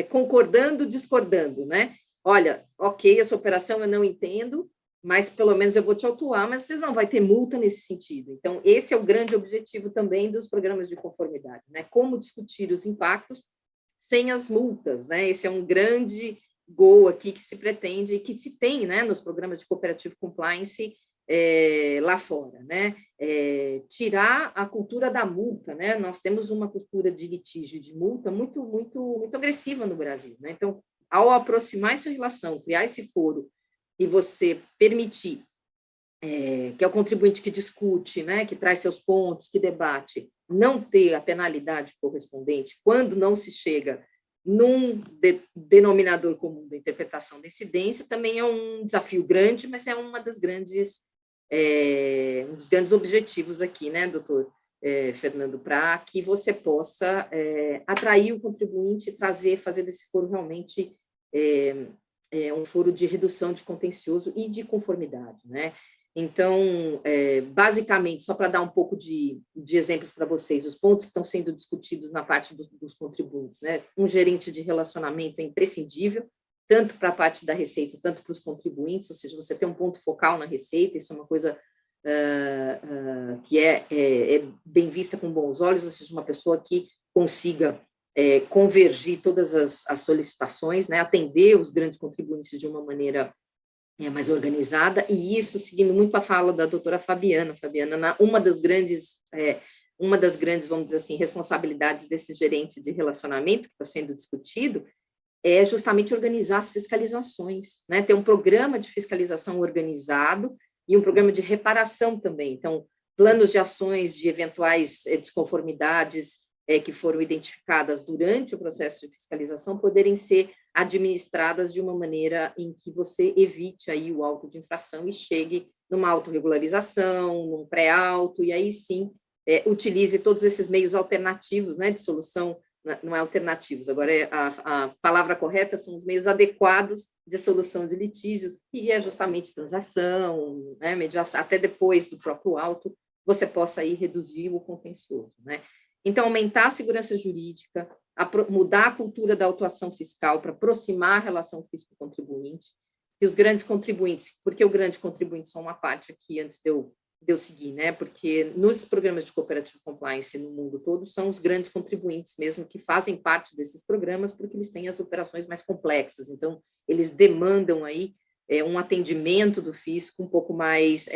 concordando, discordando, né? olha, ok, essa operação eu não entendo, mas pelo menos eu vou te autuar, mas vocês não vai ter multa nesse sentido. Então, esse é o grande objetivo também dos programas de conformidade, né? Como discutir os impactos sem as multas, né? Esse é um grande goal aqui que se pretende e que se tem, né, nos programas de cooperative compliance lá fora, né? Tirar a cultura da multa, né? Nós temos uma cultura de litígio de multa muito agressiva no Brasil, né? Então, ao aproximar essa relação, criar esse foro e você permitir que é o contribuinte que discute, né, que traz seus pontos, que debate, não ter a penalidade correspondente quando não se chega num denominador comum da interpretação da incidência, também é um desafio grande, mas é um dos grandes objetivos aqui, né, doutor Fernando, para que você possa atrair o contribuinte e fazer desse foro realmente um foro de redução de contencioso e de conformidade, né? Então, basicamente, só para dar um pouco de exemplos para vocês, os pontos que estão sendo discutidos na parte dos contribuintes, né? Um gerente de relacionamento é imprescindível, tanto para a parte da receita, tanto para os contribuintes, ou seja, você tem um ponto focal na receita, isso é uma coisa que é bem vista com bons olhos, ou seja, uma pessoa que consiga convergir todas as solicitações, né? Atender os grandes contribuintes de uma maneira mais organizada, e isso seguindo muito a fala da doutora Fabiana, uma das grandes, vamos dizer assim, responsabilidades desse gerente de relacionamento que está sendo discutido, é justamente organizar as fiscalizações, né? Ter um programa de fiscalização organizado e um programa de reparação também, então, planos de ações de eventuais desconformidades que foram identificadas durante o processo de fiscalização poderem ser administradas de uma maneira em que você evite aí o auto de infração e chegue numa autorregularização, num pré-auto, e aí sim utilize todos esses meios alternativos, né, de solução, não é alternativos, agora a palavra correta são os meios adequados de solução de litígios, que é justamente transação, né, mediação, até depois do próprio auto, você possa aí reduzir o contencioso, né? Então, aumentar a segurança jurídica, mudar a cultura da autuação fiscal para aproximar a relação fisco-contribuinte, e os grandes contribuintes, porque o grande contribuinte só uma parte aqui, antes de eu seguir, né? Porque nos programas de cooperative compliance no mundo todo, são os grandes contribuintes mesmo que fazem parte desses programas, porque eles têm as operações mais complexas, então, eles demandam aí um atendimento do fisco um pouco mais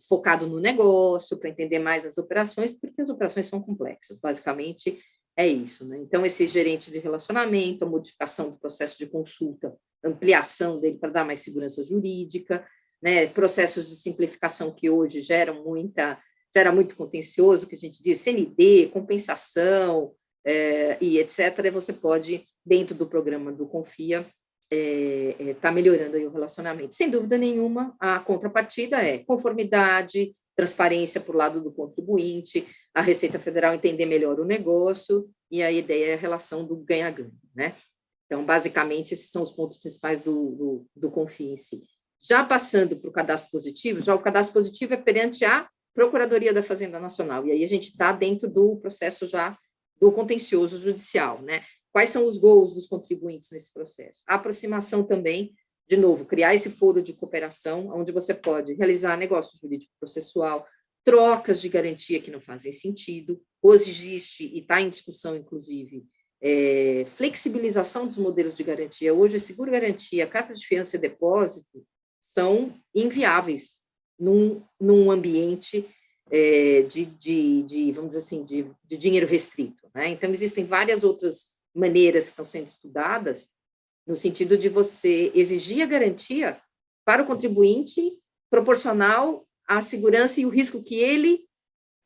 focado no negócio, para entender mais as operações, porque as operações são complexas, basicamente é isso, né? Então, esse gerente de relacionamento, a modificação do processo de consulta, ampliação dele para dar mais segurança jurídica, né? Processos de simplificação que hoje gera muito contencioso, que a gente diz CND, compensação e etc., você pode, dentro do programa do Confia, está melhorando aí o relacionamento. Sem dúvida nenhuma, a contrapartida é conformidade, transparência por lado do contribuinte, a Receita Federal entender melhor o negócio, e a ideia é a relação do ganha-ganha, né? Então, basicamente, esses são os pontos principais do Confia em si. Já passando para o cadastro positivo, já o cadastro positivo é perante a Procuradoria da Fazenda Nacional, e aí a gente está dentro do processo já do contencioso judicial, né? Quais são os goals dos contribuintes nesse processo? A aproximação também, de novo, criar esse foro de cooperação, onde você pode realizar negócio jurídico processual, trocas de garantia que não fazem sentido, hoje existe, e está em discussão, inclusive, flexibilização dos modelos de garantia. Hoje, seguro-garantia, carta de fiança e depósito são inviáveis num ambiente vamos dizer assim, de dinheiro restrito, né? Então, existem várias outras maneiras que estão sendo estudadas, no sentido de você exigir a garantia para o contribuinte proporcional à segurança e o risco que ele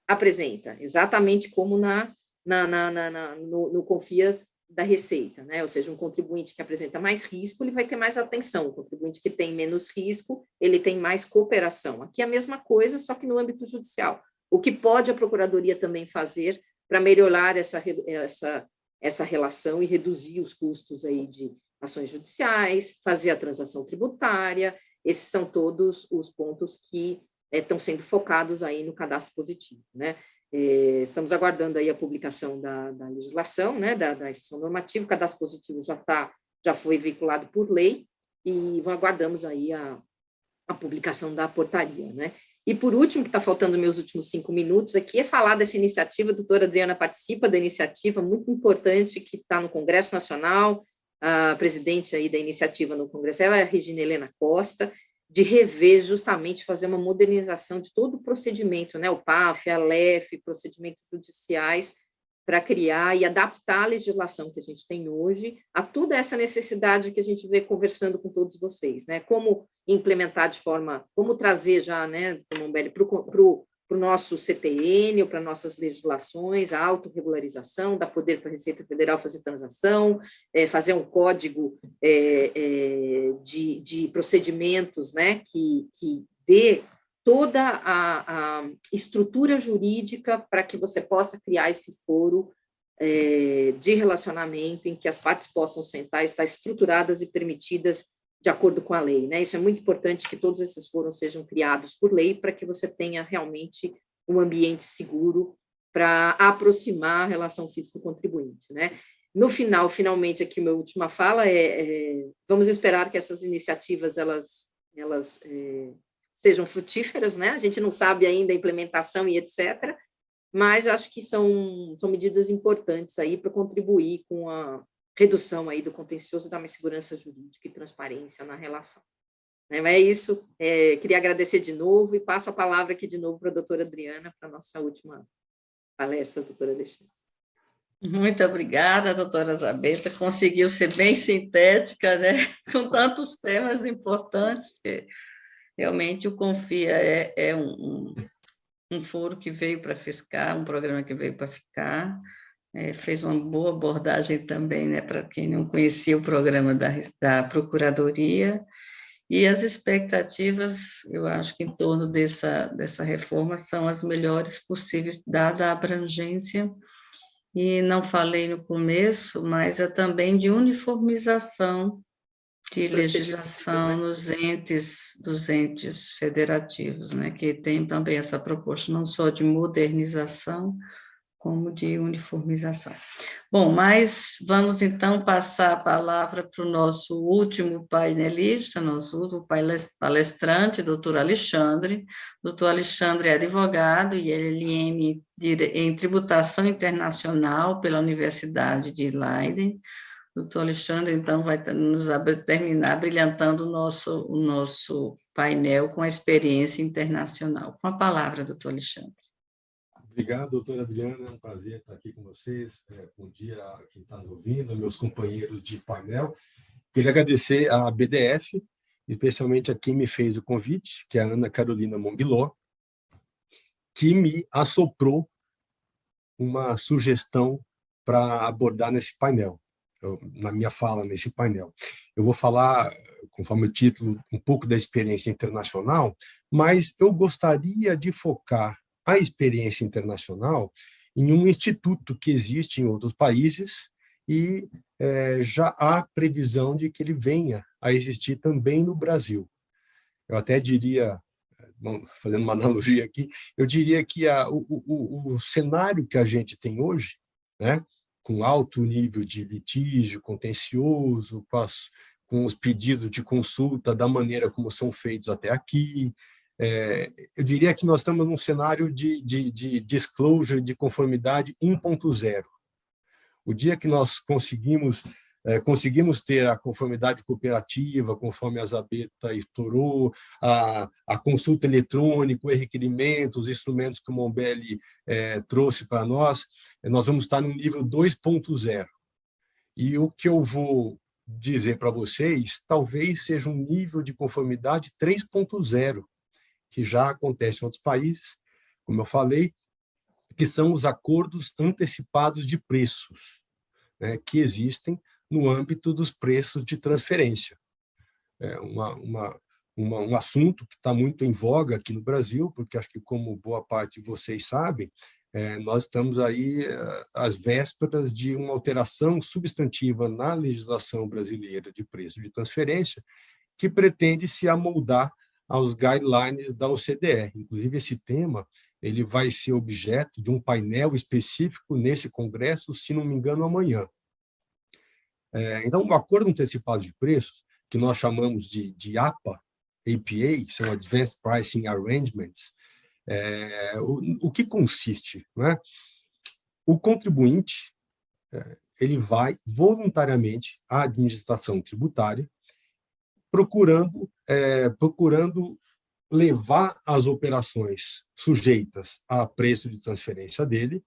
apresenta, exatamente como no Confia da Receita, né? Ou seja, um contribuinte que apresenta mais risco, ele vai ter mais atenção, o contribuinte que tem menos risco, ele tem mais cooperação. Aqui é a mesma coisa, só que no âmbito judicial. O que pode a Procuradoria também fazer para melhorar essa relação e reduzir os custos aí de ações judiciais, fazer a transação tributária, esses são todos os pontos que estão sendo focados aí no cadastro positivo, né? Estamos aguardando aí a publicação da legislação, né, da instituição normativa, o cadastro positivo já está já foi veiculado por lei, e aguardamos aí a publicação da portaria, né? E por último, que está faltando meus últimos 5 minutos aqui, é falar dessa iniciativa. A doutora Adriana participa da iniciativa muito importante que está no Congresso Nacional. A presidente aí da iniciativa no Congresso é a Regina Helena Costa, de rever, justamente, fazer uma modernização de todo o procedimento, né? O PAF, a LEF, procedimentos judiciais, para criar e adaptar a legislação que a gente tem hoje a toda essa necessidade que a gente vê conversando com todos vocês, né? Como implementar de forma, como trazer já, né, para o nosso CTN, ou para nossas legislações, a autorregularização, dar poder para a Receita Federal fazer transação, fazer um código de procedimentos, né, que dê toda a estrutura jurídica para que você possa criar esse foro de relacionamento em que as partes possam sentar, estar estruturadas e permitidas de acordo com a lei, né? Isso é muito importante, que todos esses fóruns sejam criados por lei, para que você tenha realmente um ambiente seguro para aproximar a relação físico-contribuinte, né? No final, finalmente, aqui, minha última fala vamos esperar que essas iniciativas, elas sejam frutíferas, né? A gente não sabe ainda a implementação e etc., mas acho que são medidas importantes aí para contribuir com a redução aí do contencioso, dar mais segurança jurídica e transparência na relação. Mas é isso, queria agradecer de novo e passo a palavra aqui de novo para a doutora Adriana, para a nossa última palestra, doutora Alexandre. Muito obrigada, doutora Zabeta, conseguiu ser bem sintética, né? Com tantos temas importantes, porque realmente o Confia é um foro que veio para ficar, um programa que veio para ficar. Fez uma boa abordagem também, né, para quem não conhecia o programa da Procuradoria, e as expectativas, eu acho que em torno dessa reforma são as melhores possíveis, dada a abrangência, e não falei no começo, mas é também de uniformização de legislação nos dos entes federativos, né, que tem também essa proposta não só de modernização, como de uniformização. Bom, mas vamos então passar a palavra para o nosso último painelista, nosso último palestrante, doutor Alexandre. Doutor Alexandre é advogado e ele é LM em Tributação Internacional pela Universidade de Leiden. Doutor Alexandre, então, vai nos terminar brilhantando o nosso painel com a experiência internacional. Com a palavra, doutor Alexandre. Obrigado, doutora Adriana, é um prazer estar aqui com vocês. Bom dia a quem está nos ouvindo, meus companheiros de painel. Queria agradecer à BDF, especialmente a quem me fez o convite, que é a Ana Carolina Monguiló, que me assoprou uma sugestão para abordar nesse painel, na minha fala nesse painel. Eu vou falar, conforme o título, um pouco da experiência internacional, mas eu gostaria de focar a experiência internacional em um instituto que existe em outros países e já há previsão de que ele venha a existir também no Brasil. Eu até diria, fazendo uma analogia aqui, eu diria que o cenário que a gente tem hoje, né, com alto nível de litígio contencioso, com os pedidos de consulta da maneira como são feitos até aqui, eu diria que nós estamos num cenário de disclosure, de conformidade 1.0. O dia que nós conseguimos ter a conformidade cooperativa, conforme a Zabeta explorou, a consulta eletrônica, o requerimento, os instrumentos que o Mombelli trouxe para nós vamos estar no nível 2.0. E o que eu vou dizer para vocês, talvez seja um nível de conformidade 3.0, que já acontece em outros países, como eu falei, que são os acordos antecipados de preços, né, que existem no âmbito dos preços de transferência. É um assunto que está muito em voga aqui no Brasil, porque acho que, como boa parte de vocês sabem, nós estamos aí às vésperas de uma alteração substantiva na legislação brasileira de preço de transferência, que pretende se amoldar aos guidelines da OCDE. Inclusive, esse tema ele vai ser objeto de um painel específico nesse congresso, se não me engano, amanhã. Então, o acordo antecipado de preços, que nós chamamos de APA, são Advanced Pricing Arrangements, o que consiste? Né? O contribuinte ele vai voluntariamente à administração tributária, procurando levar as operações sujeitas a preço de transferência dele.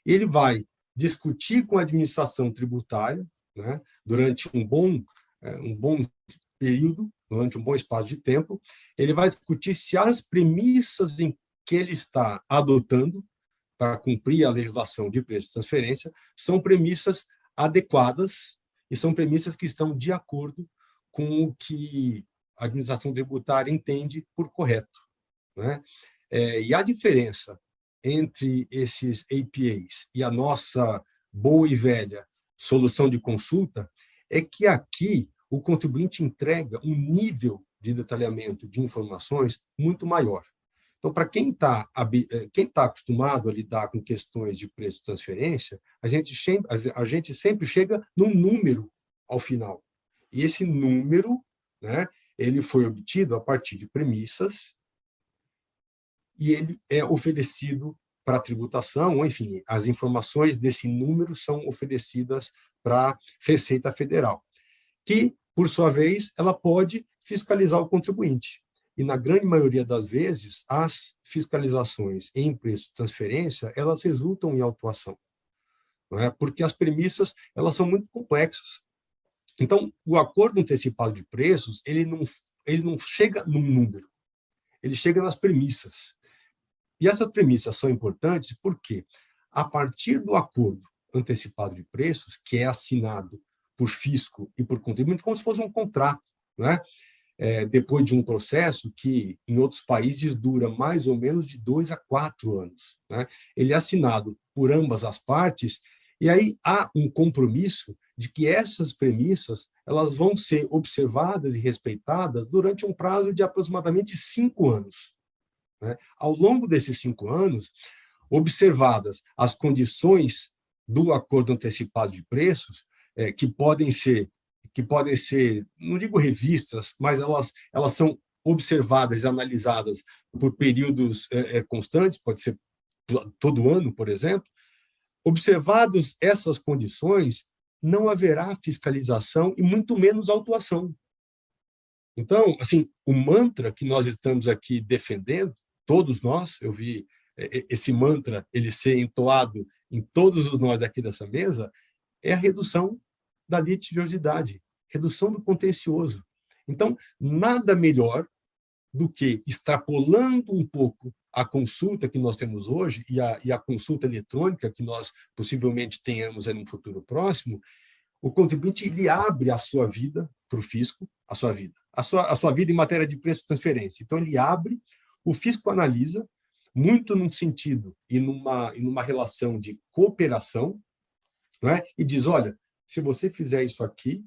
Ele vai discutir com a administração tributária, né, durante um bom período, durante um bom espaço de tempo. Ele vai discutir se as premissas em que ele está adotando para cumprir a legislação de preço de transferência são premissas adequadas e são premissas que estão de acordo com o que a administração tributária entende por correto, né? E a diferença entre esses APAs e a nossa boa e velha solução de consulta é que aqui o contribuinte entrega um nível de detalhamento de informações muito maior. Então, para quem tá acostumado a lidar com questões de preço de transferência, a gente sempre chega num número ao final. E esse número, né, ele foi obtido a partir de premissas e ele é oferecido para a tributação, ou, enfim, as informações desse número são oferecidas para a Receita Federal, que, por sua vez, ela pode fiscalizar o contribuinte. E, na grande maioria das vezes, as fiscalizações em preço de transferência, elas resultam em autuação, não é? Porque as premissas elas são muito complexas. Então, o acordo antecipado de preços, ele não chega num número, ele chega nas premissas. E essas premissas são importantes porque, a partir do acordo antecipado de preços, que é assinado por fisco e por contribuinte, como se fosse um contrato, né? Depois de um processo que, em outros países, dura mais ou menos de 2 a 4 anos. Né? Ele é assinado por ambas as partes, e aí há um compromisso de que essas premissas elas vão ser observadas e respeitadas durante um prazo de aproximadamente 5 anos. Né? Ao longo desses 5 anos, observadas as condições do acordo antecipado de preços, que podem ser, não digo revistas, mas elas são observadas e analisadas por períodos constantes, pode ser todo ano, por exemplo. Observados essas condições, não haverá fiscalização e muito menos autuação. Então, assim, o mantra que nós estamos aqui defendendo, todos nós, eu vi esse mantra ele ser entoado em todos os nós aqui dessa mesa, é a redução da litigiosidade, redução do contencioso. Então, nada melhor do que, extrapolando um pouco a consulta que nós temos hoje e a consulta eletrônica que nós possivelmente tenhamos no futuro próximo, o contribuinte ele abre a sua vida para o fisco, a sua vida em matéria de preço de transferência. Então, ele abre, o fisco analisa, muito num sentido e numa relação de cooperação, né? E diz, olha, se você fizer isso aqui,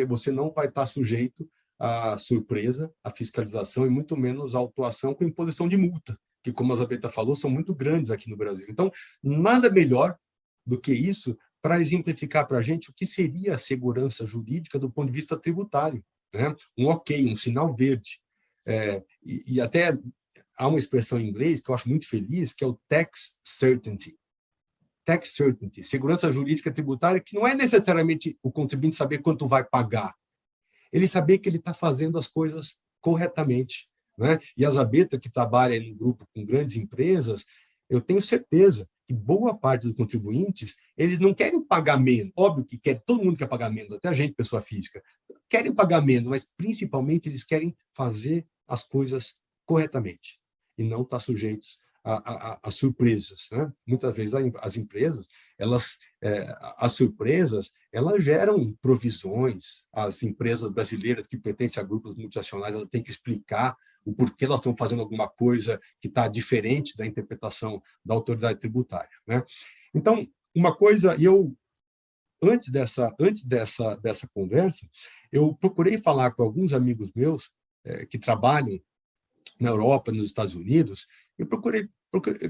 você não vai estar sujeito à surpresa, à fiscalização e muito menos à autuação com imposição de multa, que, como a Zabeta falou, são muito grandes aqui no Brasil. Então, nada melhor do que isso para exemplificar para a gente o que seria a segurança jurídica do ponto de vista tributário, né? Um ok, um sinal verde. E até há uma expressão em inglês que eu acho muito feliz, que é o tax certainty. Tax certainty, segurança jurídica tributária, que não é necessariamente o contribuinte saber quanto vai pagar, ele saber que ele está fazendo as coisas corretamente, né? E a Zabeta, que trabalha em um grupo com grandes empresas, eu tenho certeza que boa parte dos contribuintes, eles não querem pagar menos, óbvio que todo mundo quer pagar menos, até a gente, pessoa física, querem pagar menos, mas principalmente eles querem fazer as coisas corretamente e não estar sujeitos a surpresas, né? Muitas vezes as empresas, as surpresas, elas geram provisões. As empresas brasileiras que pertencem a grupos multinacionais, elas têm que explicar o porquê elas estão fazendo alguma coisa que está diferente da interpretação da autoridade tributária, né? Então, uma coisa, antes dessa conversa, eu procurei falar com alguns amigos meus que trabalham na Europa, nos Estados Unidos, eu procurei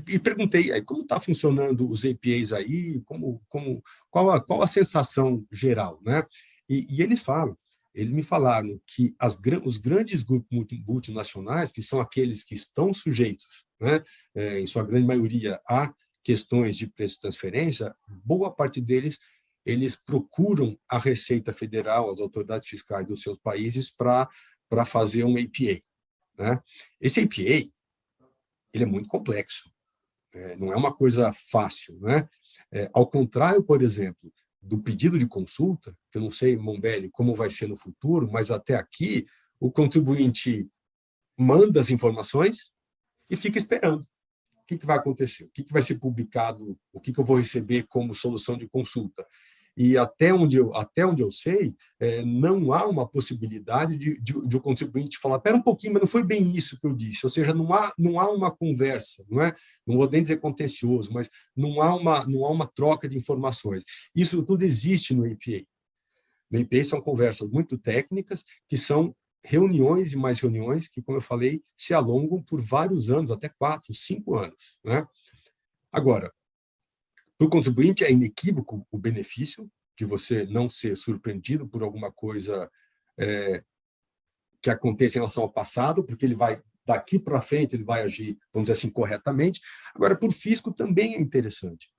e perguntei aí, como está funcionando os APAs aí, qual a sensação geral, né? E eles me falaram que os grandes grupos multinacionais, que são aqueles que estão sujeitos, né, em sua grande maioria, a questões de preço de transferência, boa parte deles, eles procuram a Receita Federal, as autoridades fiscais dos seus países para fazer um APA, né? Esse APA, ele é muito complexo, não é uma coisa fácil, né? Ao contrário, por exemplo, do pedido de consulta, que eu não sei, Mombelli, como vai ser no futuro, mas até aqui o contribuinte manda as informações e fica esperando. O que vai acontecer? O que vai ser publicado? O que eu vou receber como solução de consulta? E até onde eu sei, não há uma possibilidade de o contribuinte falar, espera um pouquinho, mas não foi bem isso que eu disse. Ou seja, não há uma conversa, não vou nem dizer contencioso, mas não há uma troca de informações. Isso tudo existe no APA. No APA são conversas muito técnicas, que são reuniões e mais reuniões, que, como eu falei, se alongam por vários anos, até 4, 5 anos, né? Agora, para o contribuinte é inequívoco o benefício de você não ser surpreendido por alguma coisa que aconteça em relação ao passado, porque ele vai, daqui para frente, ele vai agir, vamos dizer assim, corretamente. Agora, para o fisco também é interessante,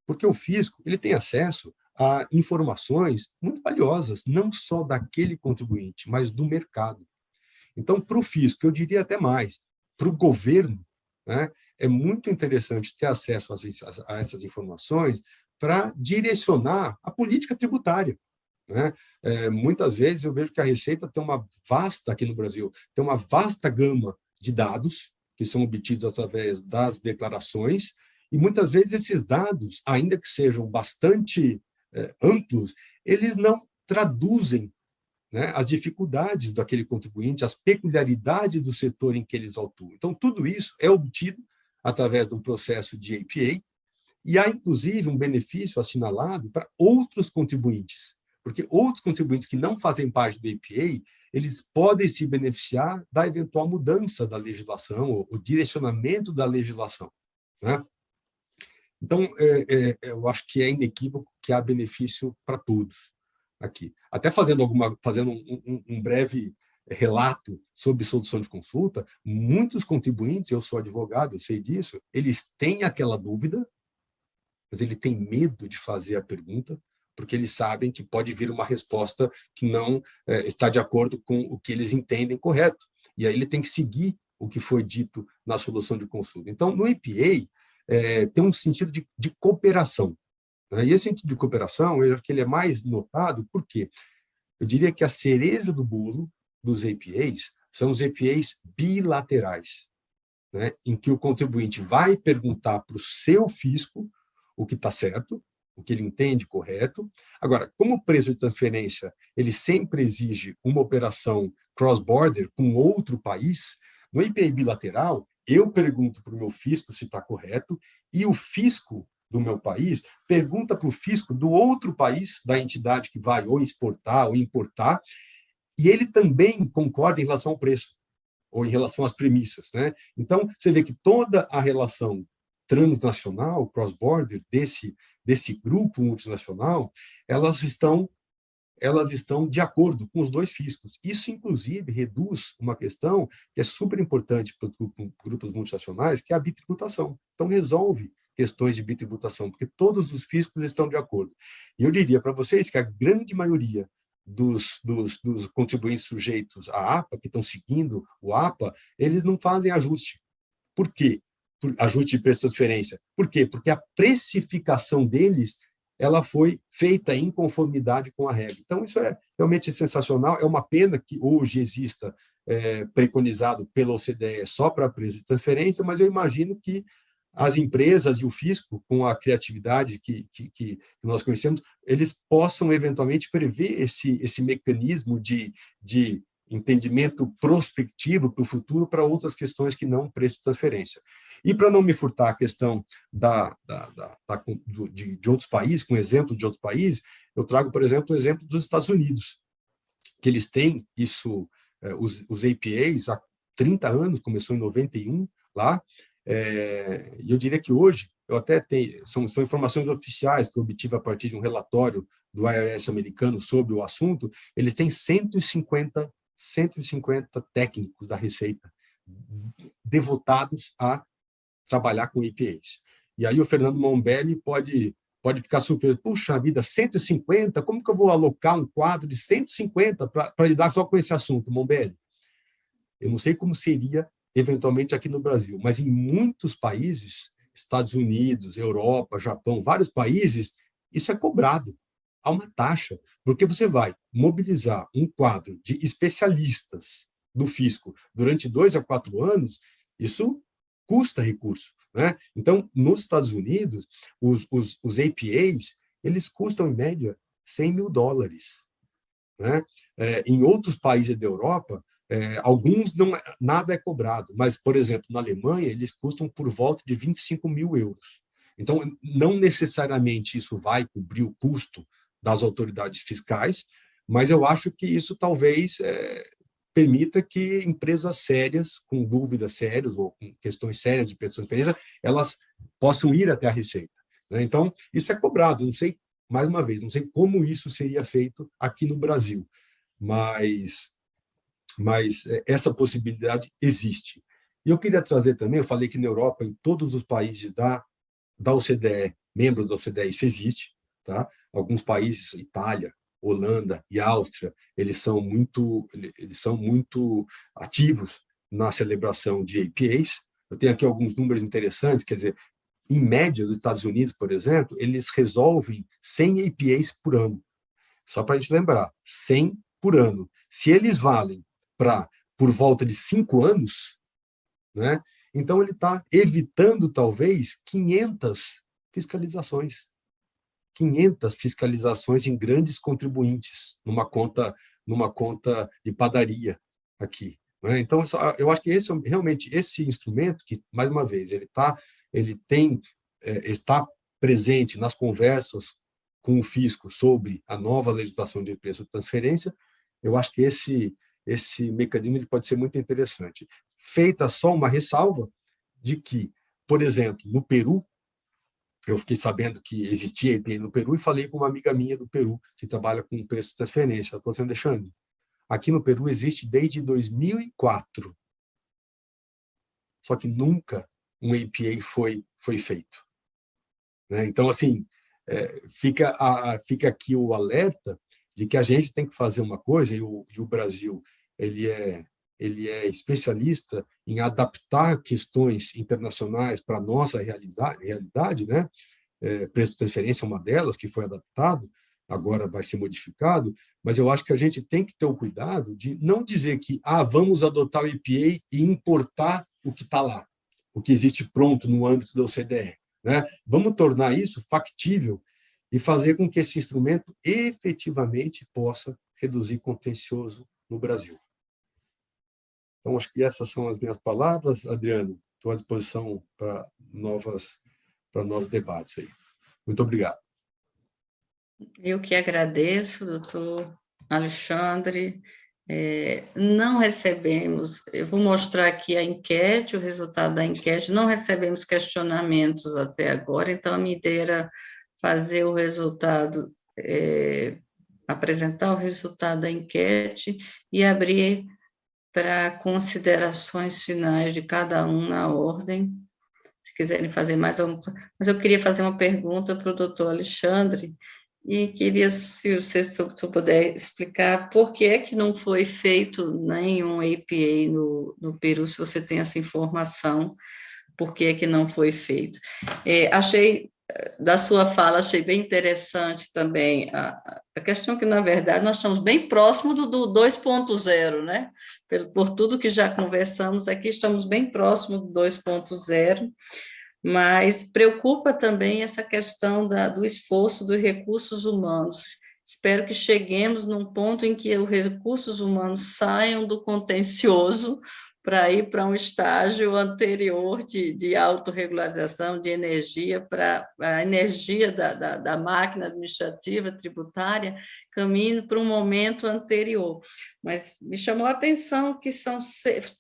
porque o fisco ele tem acesso a informações muito valiosas, não só daquele contribuinte, mas do mercado. Então, para o fisco, eu diria até mais, para o governo, né, é muito interessante ter acesso a essas informações para direcionar a política tributária, né? Muitas vezes eu vejo que a Receita tem aqui no Brasil, tem uma vasta gama de dados que são obtidos através das declarações, e muitas vezes esses dados, ainda que sejam bastante amplos, eles não traduzem, né, as dificuldades daquele contribuinte, as peculiaridades do setor em que eles atuam. Então, tudo isso é obtido através de um processo de APA, e há, inclusive, um benefício assinalado para outros contribuintes, porque outros contribuintes que não fazem parte do APA, eles podem se beneficiar da eventual mudança da legislação, o direcionamento da legislação, né? Então, eu acho que é inequívoco que há benefício para todos aqui. Até fazendo um breve relato sobre solução de consulta, muitos contribuintes, eu sou advogado, eu sei disso, eles têm aquela dúvida, mas ele tem medo de fazer a pergunta, porque eles sabem que pode vir uma resposta que não está de acordo com o que eles entendem correto. E aí ele tem que seguir o que foi dito na solução de consulta. Então, no APA, tem um sentido de cooperação, né? E esse sentido de cooperação, eu acho que ele é mais notado, porque eu diria que a cereja do bolo dos APAs são os APAs bilaterais, né, em que o contribuinte vai perguntar para o seu fisco o que está certo, o que ele entende correto. Agora, como o preço de transferência ele sempre exige uma operação cross-border com outro país, no APA bilateral, eu pergunto para o meu fisco se está correto, e o fisco do meu país pergunta para o fisco do outro país, da entidade que vai ou exportar ou importar, e ele também concorda em relação ao preço, ou em relação às premissas, né? Então, você vê que toda a relação transnacional, cross-border, desse grupo multinacional, elas estão de acordo com os dois fiscos. Isso, inclusive, reduz uma questão que é super importante para os grupos multinacionais, que é a bitributação. Então, resolve questões de bitributação, porque todos os fiscos estão de acordo. E eu diria para vocês que a grande maioria dos contribuintes sujeitos à APA, que estão seguindo o APA, eles não fazem ajuste. Por quê? Ajuste de preço de transferência. Por quê? Porque a precificação deles ela foi feita em conformidade com a regra. Então, isso é realmente sensacional. É uma pena que hoje exista preconizado pela OCDE só para preço de transferência, mas eu imagino que as empresas e o fisco, com a criatividade que nós conhecemos, eles possam eventualmente prever esse mecanismo de entendimento prospectivo para o futuro para outras questões que não preço de transferência. E para não me furtar a questão de outros países, com exemplo de outros países, eu trago, por exemplo, o exemplo dos Estados Unidos, que eles têm isso, os APAs 30 anos, começou em 91 lá, e eu diria que hoje, eu até tenho, são informações oficiais que eu obtive a partir de um relatório do IRS americano sobre o assunto, eles têm 150 técnicos da Receita devotados a trabalhar com EPAs. E aí o Fernando Mombelli pode ficar surpreso. Puxa vida, 150? Como que eu vou alocar um quadro de 150 para lidar só com esse assunto, Mombelli? Eu não sei como seria, eventualmente, aqui no Brasil, mas em muitos países, Estados Unidos, Europa, Japão, vários países, isso é cobrado. Há uma taxa, porque você vai mobilizar um quadro de especialistas do fisco durante 2 a 4 anos, isso custa recurso, né? Então, nos Estados Unidos, os APAs, eles custam, em média, $100 mil, né? Em outros países da Europa, alguns nada é cobrado, mas, por exemplo, na Alemanha, eles custam por volta de 25 mil euros. Então, não necessariamente isso vai cobrir o custo das autoridades fiscais, mas eu acho que isso talvez permita que empresas sérias, com dúvidas sérias ou com questões sérias de prestação de diferença, elas possam ir até a Receita, né? Então, isso é cobrado. Não sei, mais uma vez, não sei como isso seria feito aqui no Brasil, mas essa possibilidade existe. E eu queria trazer também, eu falei que na Europa, em todos os países da OCDE, membros da OCDE, isso existe, tá? Alguns países, Itália, Holanda e Áustria, eles são muito ativos na celebração de APAs. Eu tenho aqui alguns números interessantes, quer dizer, em média, nos Estados Unidos, por exemplo, eles resolvem 100 APAs por ano. Só para a gente lembrar, 100 por ano. Se eles valem por volta de 5 anos, né, então ele está evitando, talvez, 500 fiscalizações. 500 fiscalizações em grandes contribuintes, numa conta de padaria aqui, né? Então, eu acho que realmente esse instrumento, que, mais uma vez, está presente nas conversas com o fisco sobre a nova legislação de imposto de transferência, eu acho que esse mecanismo ele pode ser muito interessante. Feita só uma ressalva de que, por exemplo, no Peru, eu fiquei sabendo que existia EPA no Peru e falei com uma amiga minha do Peru, que trabalha com preço de transferência. Ela falou assim, Alexandre, aqui no Peru existe desde 2004. Só que nunca um APA foi feito, né? Então, assim, fica aqui o alerta de que a gente tem que fazer uma coisa, e o Brasil ele é especialista em adaptar questões internacionais para a nossa realidade, né? Preço de transferência é uma delas, que foi adaptado, agora vai ser modificado, mas eu acho que a gente tem que ter o cuidado de não dizer que vamos adotar o EPA e importar o que está lá, o que existe pronto no âmbito da OCDE, né? Vamos tornar isso factível e fazer com que esse instrumento efetivamente possa reduzir contencioso no Brasil. Então, acho que essas são as minhas palavras. Adriano, estou à disposição para novos debates aí. Muito obrigado. Eu que agradeço, doutor Alexandre. Não recebemos, eu vou mostrar aqui a enquete, o resultado da enquete, não recebemos questionamentos até agora, então a minha ideia era fazer o resultado, apresentar o resultado da enquete e abrir para considerações finais de cada um na ordem, se quiserem fazer mais alguma coisa. Mas eu queria fazer uma pergunta para o doutor Alexandre, e queria, se você puder explicar por que é que não foi feito nenhum APA no Peru, se você tem essa informação, por que é que não foi feito. Da sua fala, achei bem interessante também a questão que, na verdade, nós estamos bem próximos do 2.0, né? Por tudo que já conversamos aqui, estamos bem próximos do 2.0, mas preocupa também essa questão do esforço dos recursos humanos. Espero que cheguemos num ponto em que os recursos humanos saiam do contencioso para ir para um estágio anterior de autorregularização de energia, para a energia da máquina administrativa tributária caminhe para um momento anterior. Mas me chamou a atenção que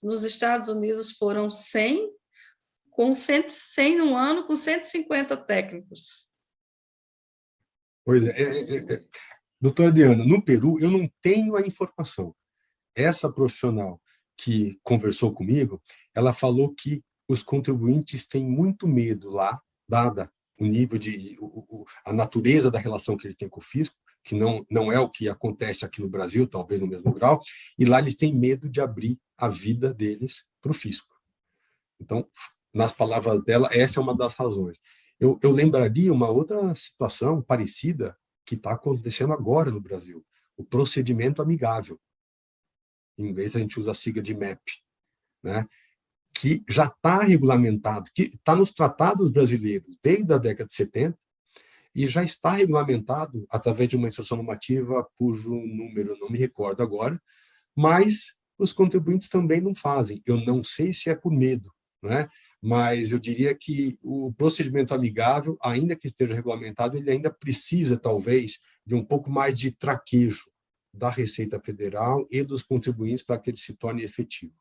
nos Estados Unidos foram 100 no ano, com 150 técnicos. Pois é. Doutora Adriana, no Peru eu não tenho a informação. Essa profissional que conversou comigo, ela falou que os contribuintes têm muito medo lá, dada o nível a natureza da relação que eles têm com o fisco, que não é o que acontece aqui no Brasil, talvez no mesmo grau, e lá eles têm medo de abrir a vida deles para o fisco. Então, nas palavras dela, essa é uma das razões. Eu lembraria uma outra situação parecida que está acontecendo agora no Brasil, o procedimento amigável. Em inglês a gente usa a sigla de MAP, né? Que já está regulamentado, que está nos tratados brasileiros desde a década de 70 e já está regulamentado através de uma instrução normativa cujo número eu não me recordo agora, mas os contribuintes também não fazem. Eu não sei se é por medo, né? Mas eu diria que o procedimento amigável, ainda que esteja regulamentado, ele ainda precisa, talvez, de um pouco mais de traquejo da Receita Federal e dos contribuintes para que ele se torne efetivo.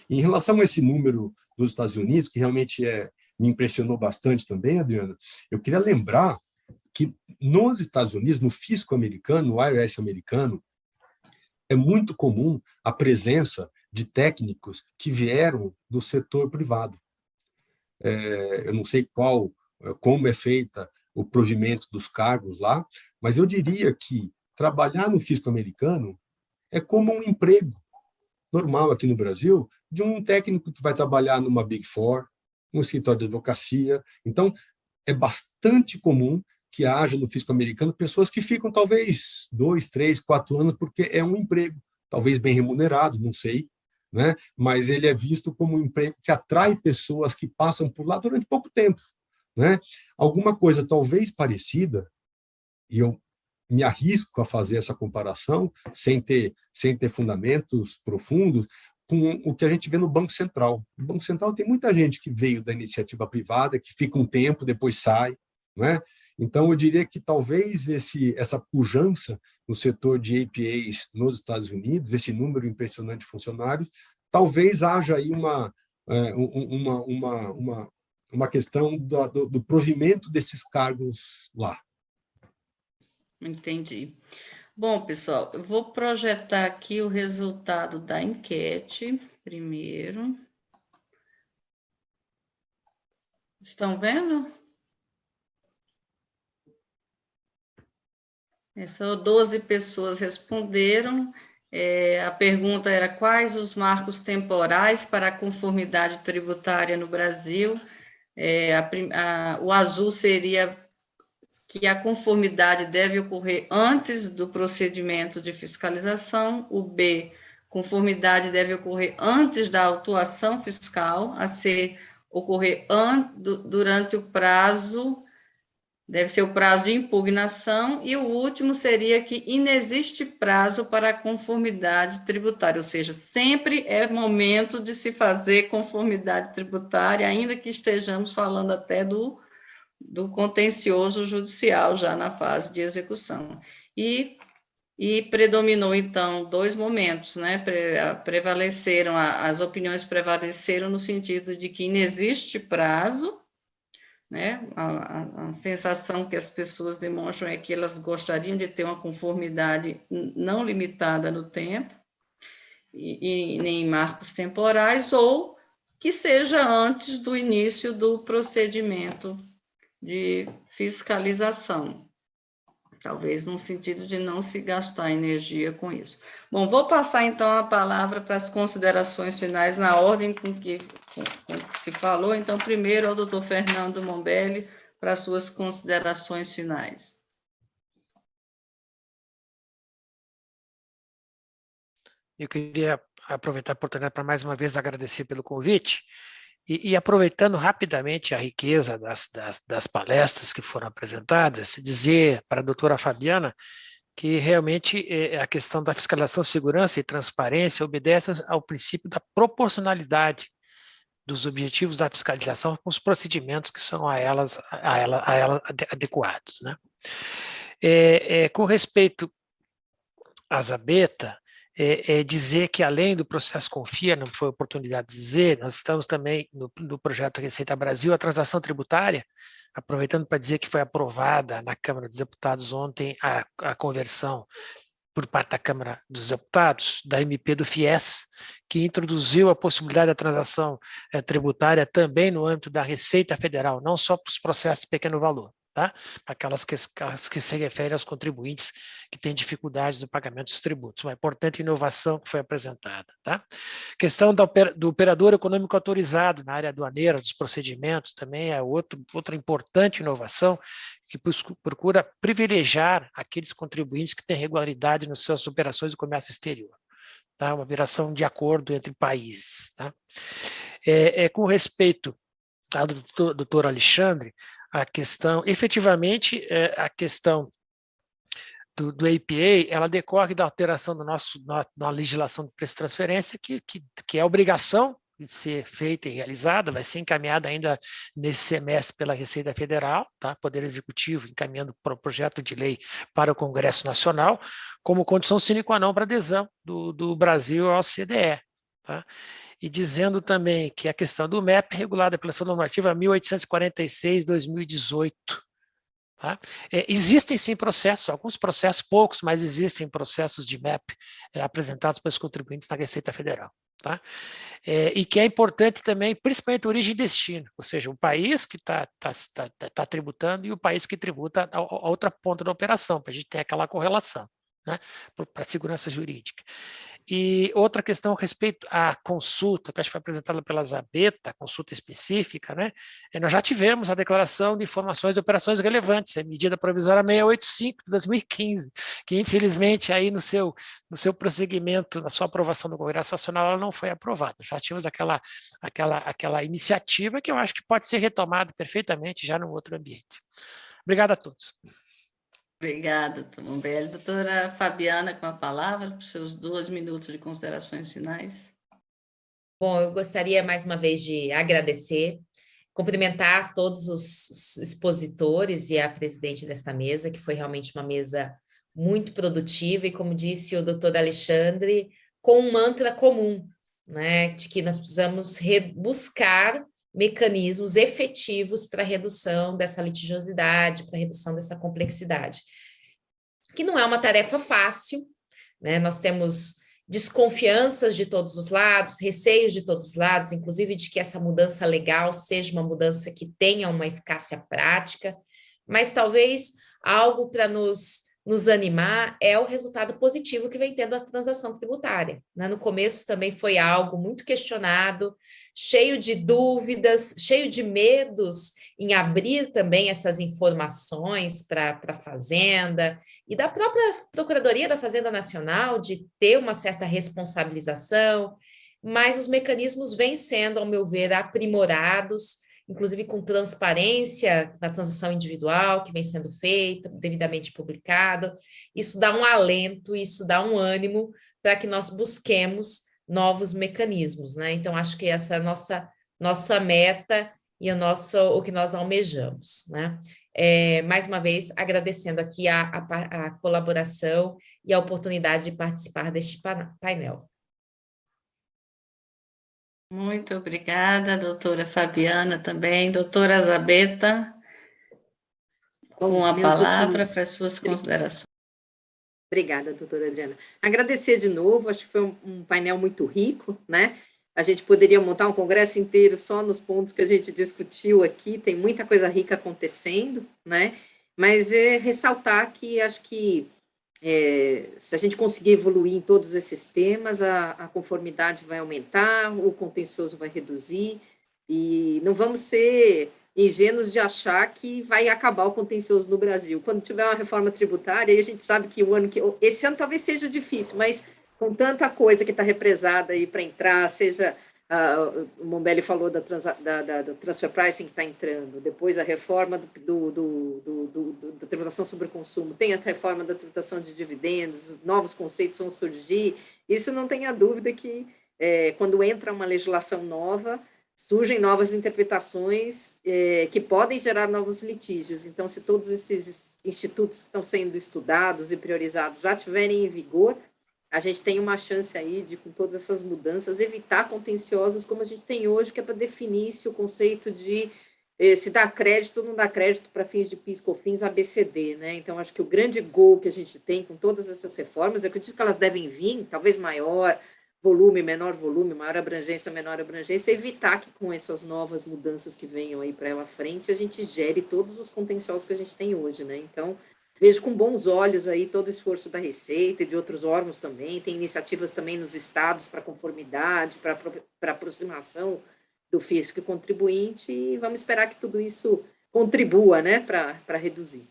Em relação a esse número dos Estados Unidos, que realmente me impressionou bastante também, Adriana, eu queria lembrar que nos Estados Unidos, no fisco americano, no IRS americano, é muito comum a presença de técnicos que vieram do setor privado. Eu não sei como é feita o provimento dos cargos lá, mas eu diria que trabalhar no fisco americano é como um emprego normal aqui no Brasil de um técnico que vai trabalhar numa Big Four, um escritório de advocacia. Então, é bastante comum que haja no fisco americano pessoas que ficam talvez 2, 3, 4 anos, porque é um emprego, talvez bem remunerado, não sei, né? Mas ele é visto como um emprego que atrai pessoas que passam por lá durante pouco tempo, né? Alguma coisa talvez parecida, e eu me arrisco a fazer essa comparação, sem ter fundamentos profundos, com o que a gente vê no Banco Central. No Banco Central tem muita gente que veio da iniciativa privada, que fica um tempo, depois sai, não é? Então, eu diria que talvez essa pujança no setor de APAs nos Estados Unidos, esse número impressionante de funcionários, talvez haja aí uma questão do provimento desses cargos lá. Entendi. Bom, pessoal, eu vou projetar aqui o resultado da enquete primeiro. Estão vendo? Só 12 pessoas responderam. A pergunta era quais os marcos temporais para a conformidade tributária no Brasil. O azul seria que a conformidade deve ocorrer antes do procedimento de fiscalização. O B, conformidade deve ocorrer antes da autuação fiscal. A C, ocorrer durante o prazo, deve ser o prazo de impugnação. E o último seria que inexiste prazo para a conformidade tributária, ou seja, sempre é momento de se fazer conformidade tributária, ainda que estejamos falando até do contencioso judicial, já na fase de execução. E predominou, então, 2 momentos, né? As opiniões prevaleceram no sentido de que inexiste prazo, né? A sensação que as pessoas demonstram é que elas gostariam de ter uma conformidade não limitada no tempo, e nem em marcos temporais, ou que seja antes do início do procedimento de fiscalização, talvez no sentido de não se gastar energia com isso. Bom, vou passar então a palavra para as considerações finais na ordem com que se falou. Então, primeiro ao doutor Fernando Mombelli para as suas considerações finais. Eu queria aproveitar a oportunidade para mais uma vez agradecer pelo convite. E aproveitando rapidamente a riqueza das palestras que foram apresentadas, dizer para a doutora Fabiana que realmente a questão da fiscalização, segurança e transparência obedece ao princípio da proporcionalidade dos objetivos da fiscalização com os procedimentos que são a ela adequados, né? Com respeito à Zabeta, dizer que, além do processo Confia, não foi oportunidade de dizer, nós estamos também no projeto Receita Brasil, a transação tributária, aproveitando para dizer que foi aprovada na Câmara dos Deputados ontem a conversão por parte da Câmara dos Deputados, da MP do FIES, que introduziu a possibilidade da transação tributária também no âmbito da Receita Federal, não só para os processos de pequeno valor, tá? Aquelas que se referem aos contribuintes que têm dificuldades no pagamento dos tributos. Uma importante inovação que foi apresentada, tá? Questão do operador econômico autorizado na área aduaneira, dos procedimentos, também é outra importante inovação que procura privilegiar aqueles contribuintes que têm regularidade nas suas operações de comércio exterior, tá? Uma operação de acordo entre países, tá? Com respeito ao doutor Alexandre, a questão, efetivamente, a questão do APA, ela decorre da alteração na legislação de preço de transferência, que é obrigação de ser feita e realizada, vai ser encaminhada ainda nesse semestre pela Receita Federal, tá? Poder Executivo encaminhando para o projeto de lei para o Congresso Nacional, como condição sine qua non para adesão do Brasil ao CDE, tá? E dizendo também que a questão do MEP é regulada pela sua normativa 1846/2018. Tá? Existem sim processos, alguns processos, poucos, mas existem processos de MEP apresentados pelos contribuintes na Receita Federal. Tá? E que é importante também, principalmente origem e destino, ou seja, o país que está tributando e o país que tributa a outra ponta da operação, para a gente ter aquela correlação, né, para a segurança jurídica. E outra questão a respeito à consulta, que acho que foi apresentada pela Zabeta, a consulta específica, né? Nós já tivemos a declaração de informações de operações relevantes, a medida provisória 685 de 2015, que infelizmente aí no seu prosseguimento, na sua aprovação no Congresso Nacional, ela não foi aprovada. Já tínhamos aquela iniciativa que eu acho que pode ser retomada perfeitamente já num outro ambiente. Obrigado a todos. Obrigada, Tombelli. Doutora Fabiana, com a palavra, para os seus 2 minutos de considerações finais. Bom, eu gostaria mais uma vez de agradecer, cumprimentar todos os expositores e a presidente desta mesa, que foi realmente uma mesa muito produtiva e, como disse o doutor Alexandre, com um mantra comum, né, de que nós precisamos buscar mecanismos efetivos para a redução dessa litigiosidade, para a redução dessa complexidade, que não é uma tarefa fácil, né? Nós temos desconfianças de todos os lados, receios de todos os lados, inclusive de que essa mudança legal seja uma mudança que tenha uma eficácia prática, mas talvez algo para nos animar é o resultado positivo que vem tendo a transação tributária, né? No começo também foi algo muito questionado, cheio de dúvidas, cheio de medos em abrir também essas informações para a Fazenda e da própria Procuradoria da Fazenda Nacional de ter uma certa responsabilização, mas os mecanismos vêm sendo, ao meu ver, aprimorados, inclusive com transparência na transação individual que vem sendo feita, devidamente publicado. Isso dá um alento, isso dá um ânimo para que nós busquemos novos mecanismos, né? Então, acho que essa é a nossa meta e o que nós almejamos, né? Mais uma vez, agradecendo aqui a colaboração e a oportunidade de participar deste painel. Muito obrigada, doutora Fabiana também. Doutora Zabeta, com a palavra para as suas considerações. Obrigada, doutora Adriana. Agradecer de novo, acho que foi um painel muito rico, né? A gente poderia montar um congresso inteiro só nos pontos que a gente discutiu aqui, tem muita coisa rica acontecendo, né? Mas ressaltar que acho que se a gente conseguir evoluir em todos esses temas, a conformidade vai aumentar, o contencioso vai reduzir, e não vamos ser ingênuos de achar que vai acabar o contencioso no Brasil. Quando tiver uma reforma tributária, aí a gente sabe que esse ano talvez seja difícil, mas com tanta coisa que está represada aí para entrar, seja o Mombelli falou do transfer pricing que está entrando, depois a reforma da tributação sobre o consumo, tem a reforma da tributação de dividendos, novos conceitos vão surgir. Isso não tenha dúvida que, quando entra uma legislação nova, surgem novas interpretações que podem gerar novos litígios. Então, se todos esses institutos que estão sendo estudados e priorizados já estiverem em vigor, a gente tem uma chance aí de, com todas essas mudanças, evitar contenciosos como a gente tem hoje, que é para definir se o conceito de se dá crédito ou não dá crédito para fins de PIS, COFINS, ABCD, né? Então, acho que o grande gol que a gente tem com todas essas reformas, eu acredito que elas devem vir, talvez maior volume, menor volume, maior abrangência, menor abrangência, evitar que com essas novas mudanças que venham aí para ela frente, a gente gere todos os contenciosos que a gente tem hoje, né? Então, vejo com bons olhos aí todo o esforço da Receita e de outros órgãos também. Tem iniciativas também nos estados para conformidade, para aproximação do fisco e contribuinte, e vamos esperar que tudo isso contribua, né, para reduzir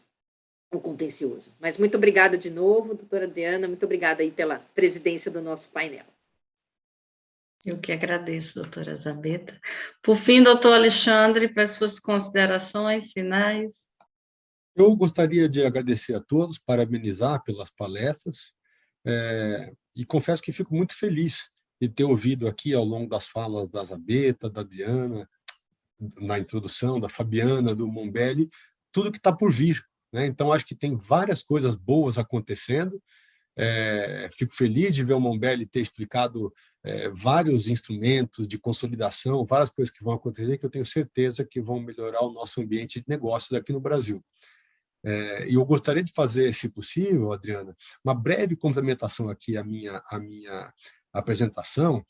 o contencioso. Mas muito obrigada de novo, doutora Adriana, muito obrigada aí pela presidência do nosso painel. Eu que agradeço, doutora Zabeta. Por fim, doutor Alexandre, para as suas considerações finais. Eu gostaria de agradecer a todos, parabenizar pelas palestras, e confesso que fico muito feliz de ter ouvido aqui, ao longo das falas da Zabeta, da Adriana, na introdução, da Fabiana, do Mombelli, tudo que está por vir, né? Então, acho que tem várias coisas boas acontecendo. Fico feliz de ver o Mombelli ter explicado vários instrumentos de consolidação, várias coisas que vão acontecer, que eu tenho certeza que vão melhorar o nosso ambiente de negócios aqui no Brasil. E eu gostaria de fazer, se possível, Adriana, uma breve complementação aqui à minha apresentação,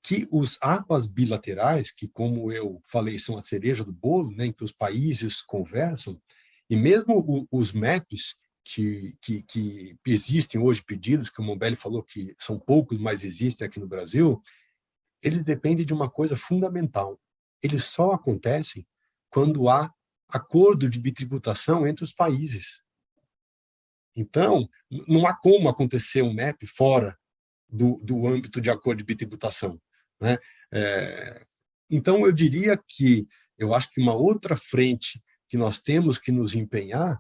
que os APAs bilaterais, que, como eu falei, são a cereja do bolo, né, em que os países conversam, e mesmo os MAPs, que existem hoje pedidos, que o Mombelli falou que são poucos, mas existem aqui no Brasil, eles dependem de uma coisa fundamental. Eles só acontecem quando há acordo de bitributação entre os países. Então, não há como acontecer um MAP fora do âmbito de acordo de bitributação, né? Então, eu diria que eu acho que uma outra frente que nós temos que nos empenhar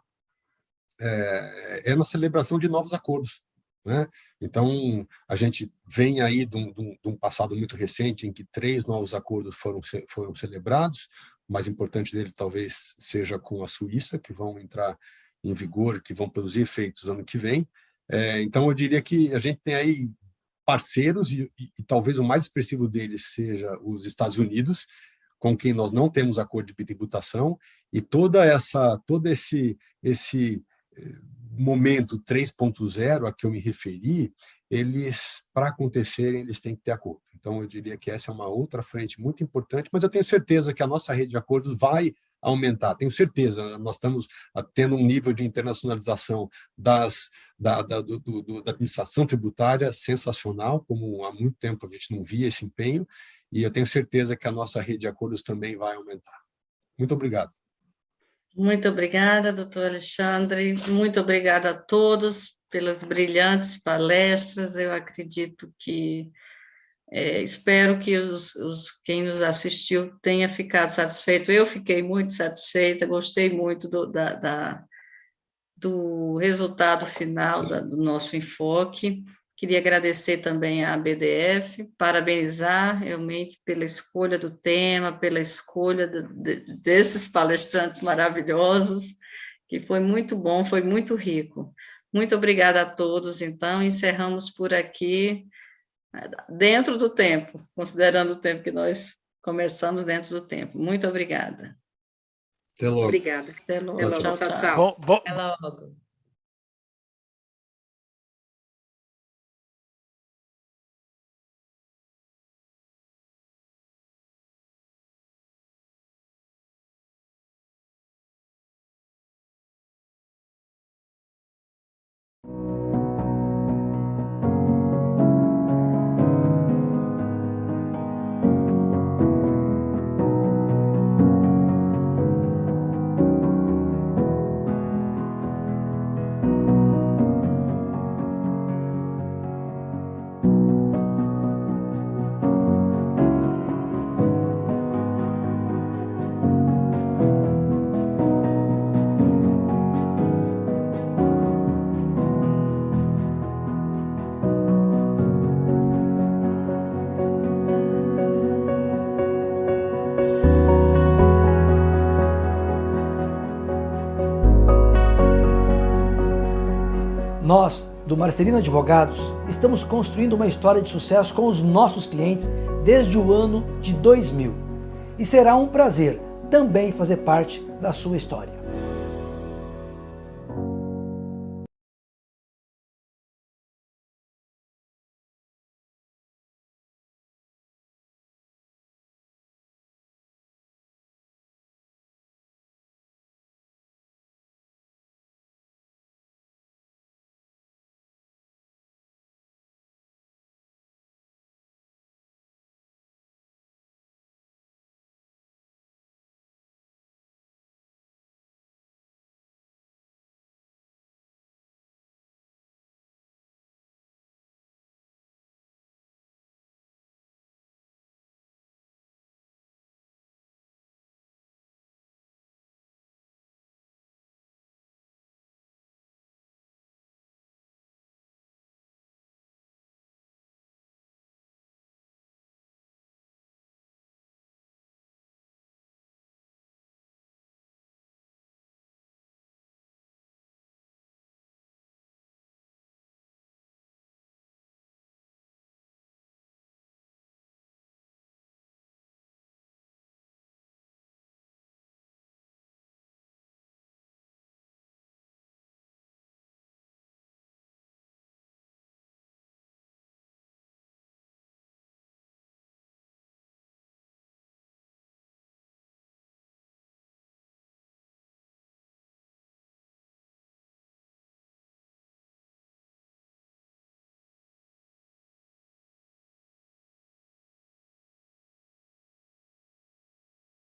na celebração de novos acordos, né? Então, a gente vem aí de um passado muito recente em que 3 novos acordos foram celebrados. O mais importante dele talvez seja com a Suíça, que vão entrar em vigor, que vão produzir efeitos ano que vem. Então, eu diria que a gente tem aí parceiros, e talvez o mais expressivo deles seja os Estados Unidos, com quem nós não temos acordo de bitributação, e todo esse momento 3.0 a que eu me referi, eles, para acontecerem, eles têm que ter acordo. Então, eu diria que essa é uma outra frente muito importante, mas eu tenho certeza que a nossa rede de acordos vai aumentar, tenho certeza. Nós estamos tendo um nível de internacionalização da administração tributária sensacional, como há muito tempo a gente não via esse empenho, e eu tenho certeza que a nossa rede de acordos também vai aumentar. Muito obrigado. Muito obrigada, doutor Alexandre. Muito obrigada a todos pelas brilhantes palestras. Eu acredito que, espero que quem nos assistiu tenha ficado satisfeito. Eu fiquei muito satisfeita, gostei muito do resultado final do nosso enfoque. Queria agradecer também à BDF, parabenizar realmente pela escolha do tema, pela escolha desses palestrantes maravilhosos, que foi muito bom, foi muito rico. Muito obrigada a todos, então, encerramos por aqui, dentro do tempo, considerando o tempo que nós começamos dentro do tempo. Muito obrigada. Até logo. Obrigada. Até logo. Tchau, tchau. Até logo. Nós, do Marcelino Advogados, estamos construindo uma história de sucesso com os nossos clientes desde o ano de 2000. E será um prazer também fazer parte da sua história.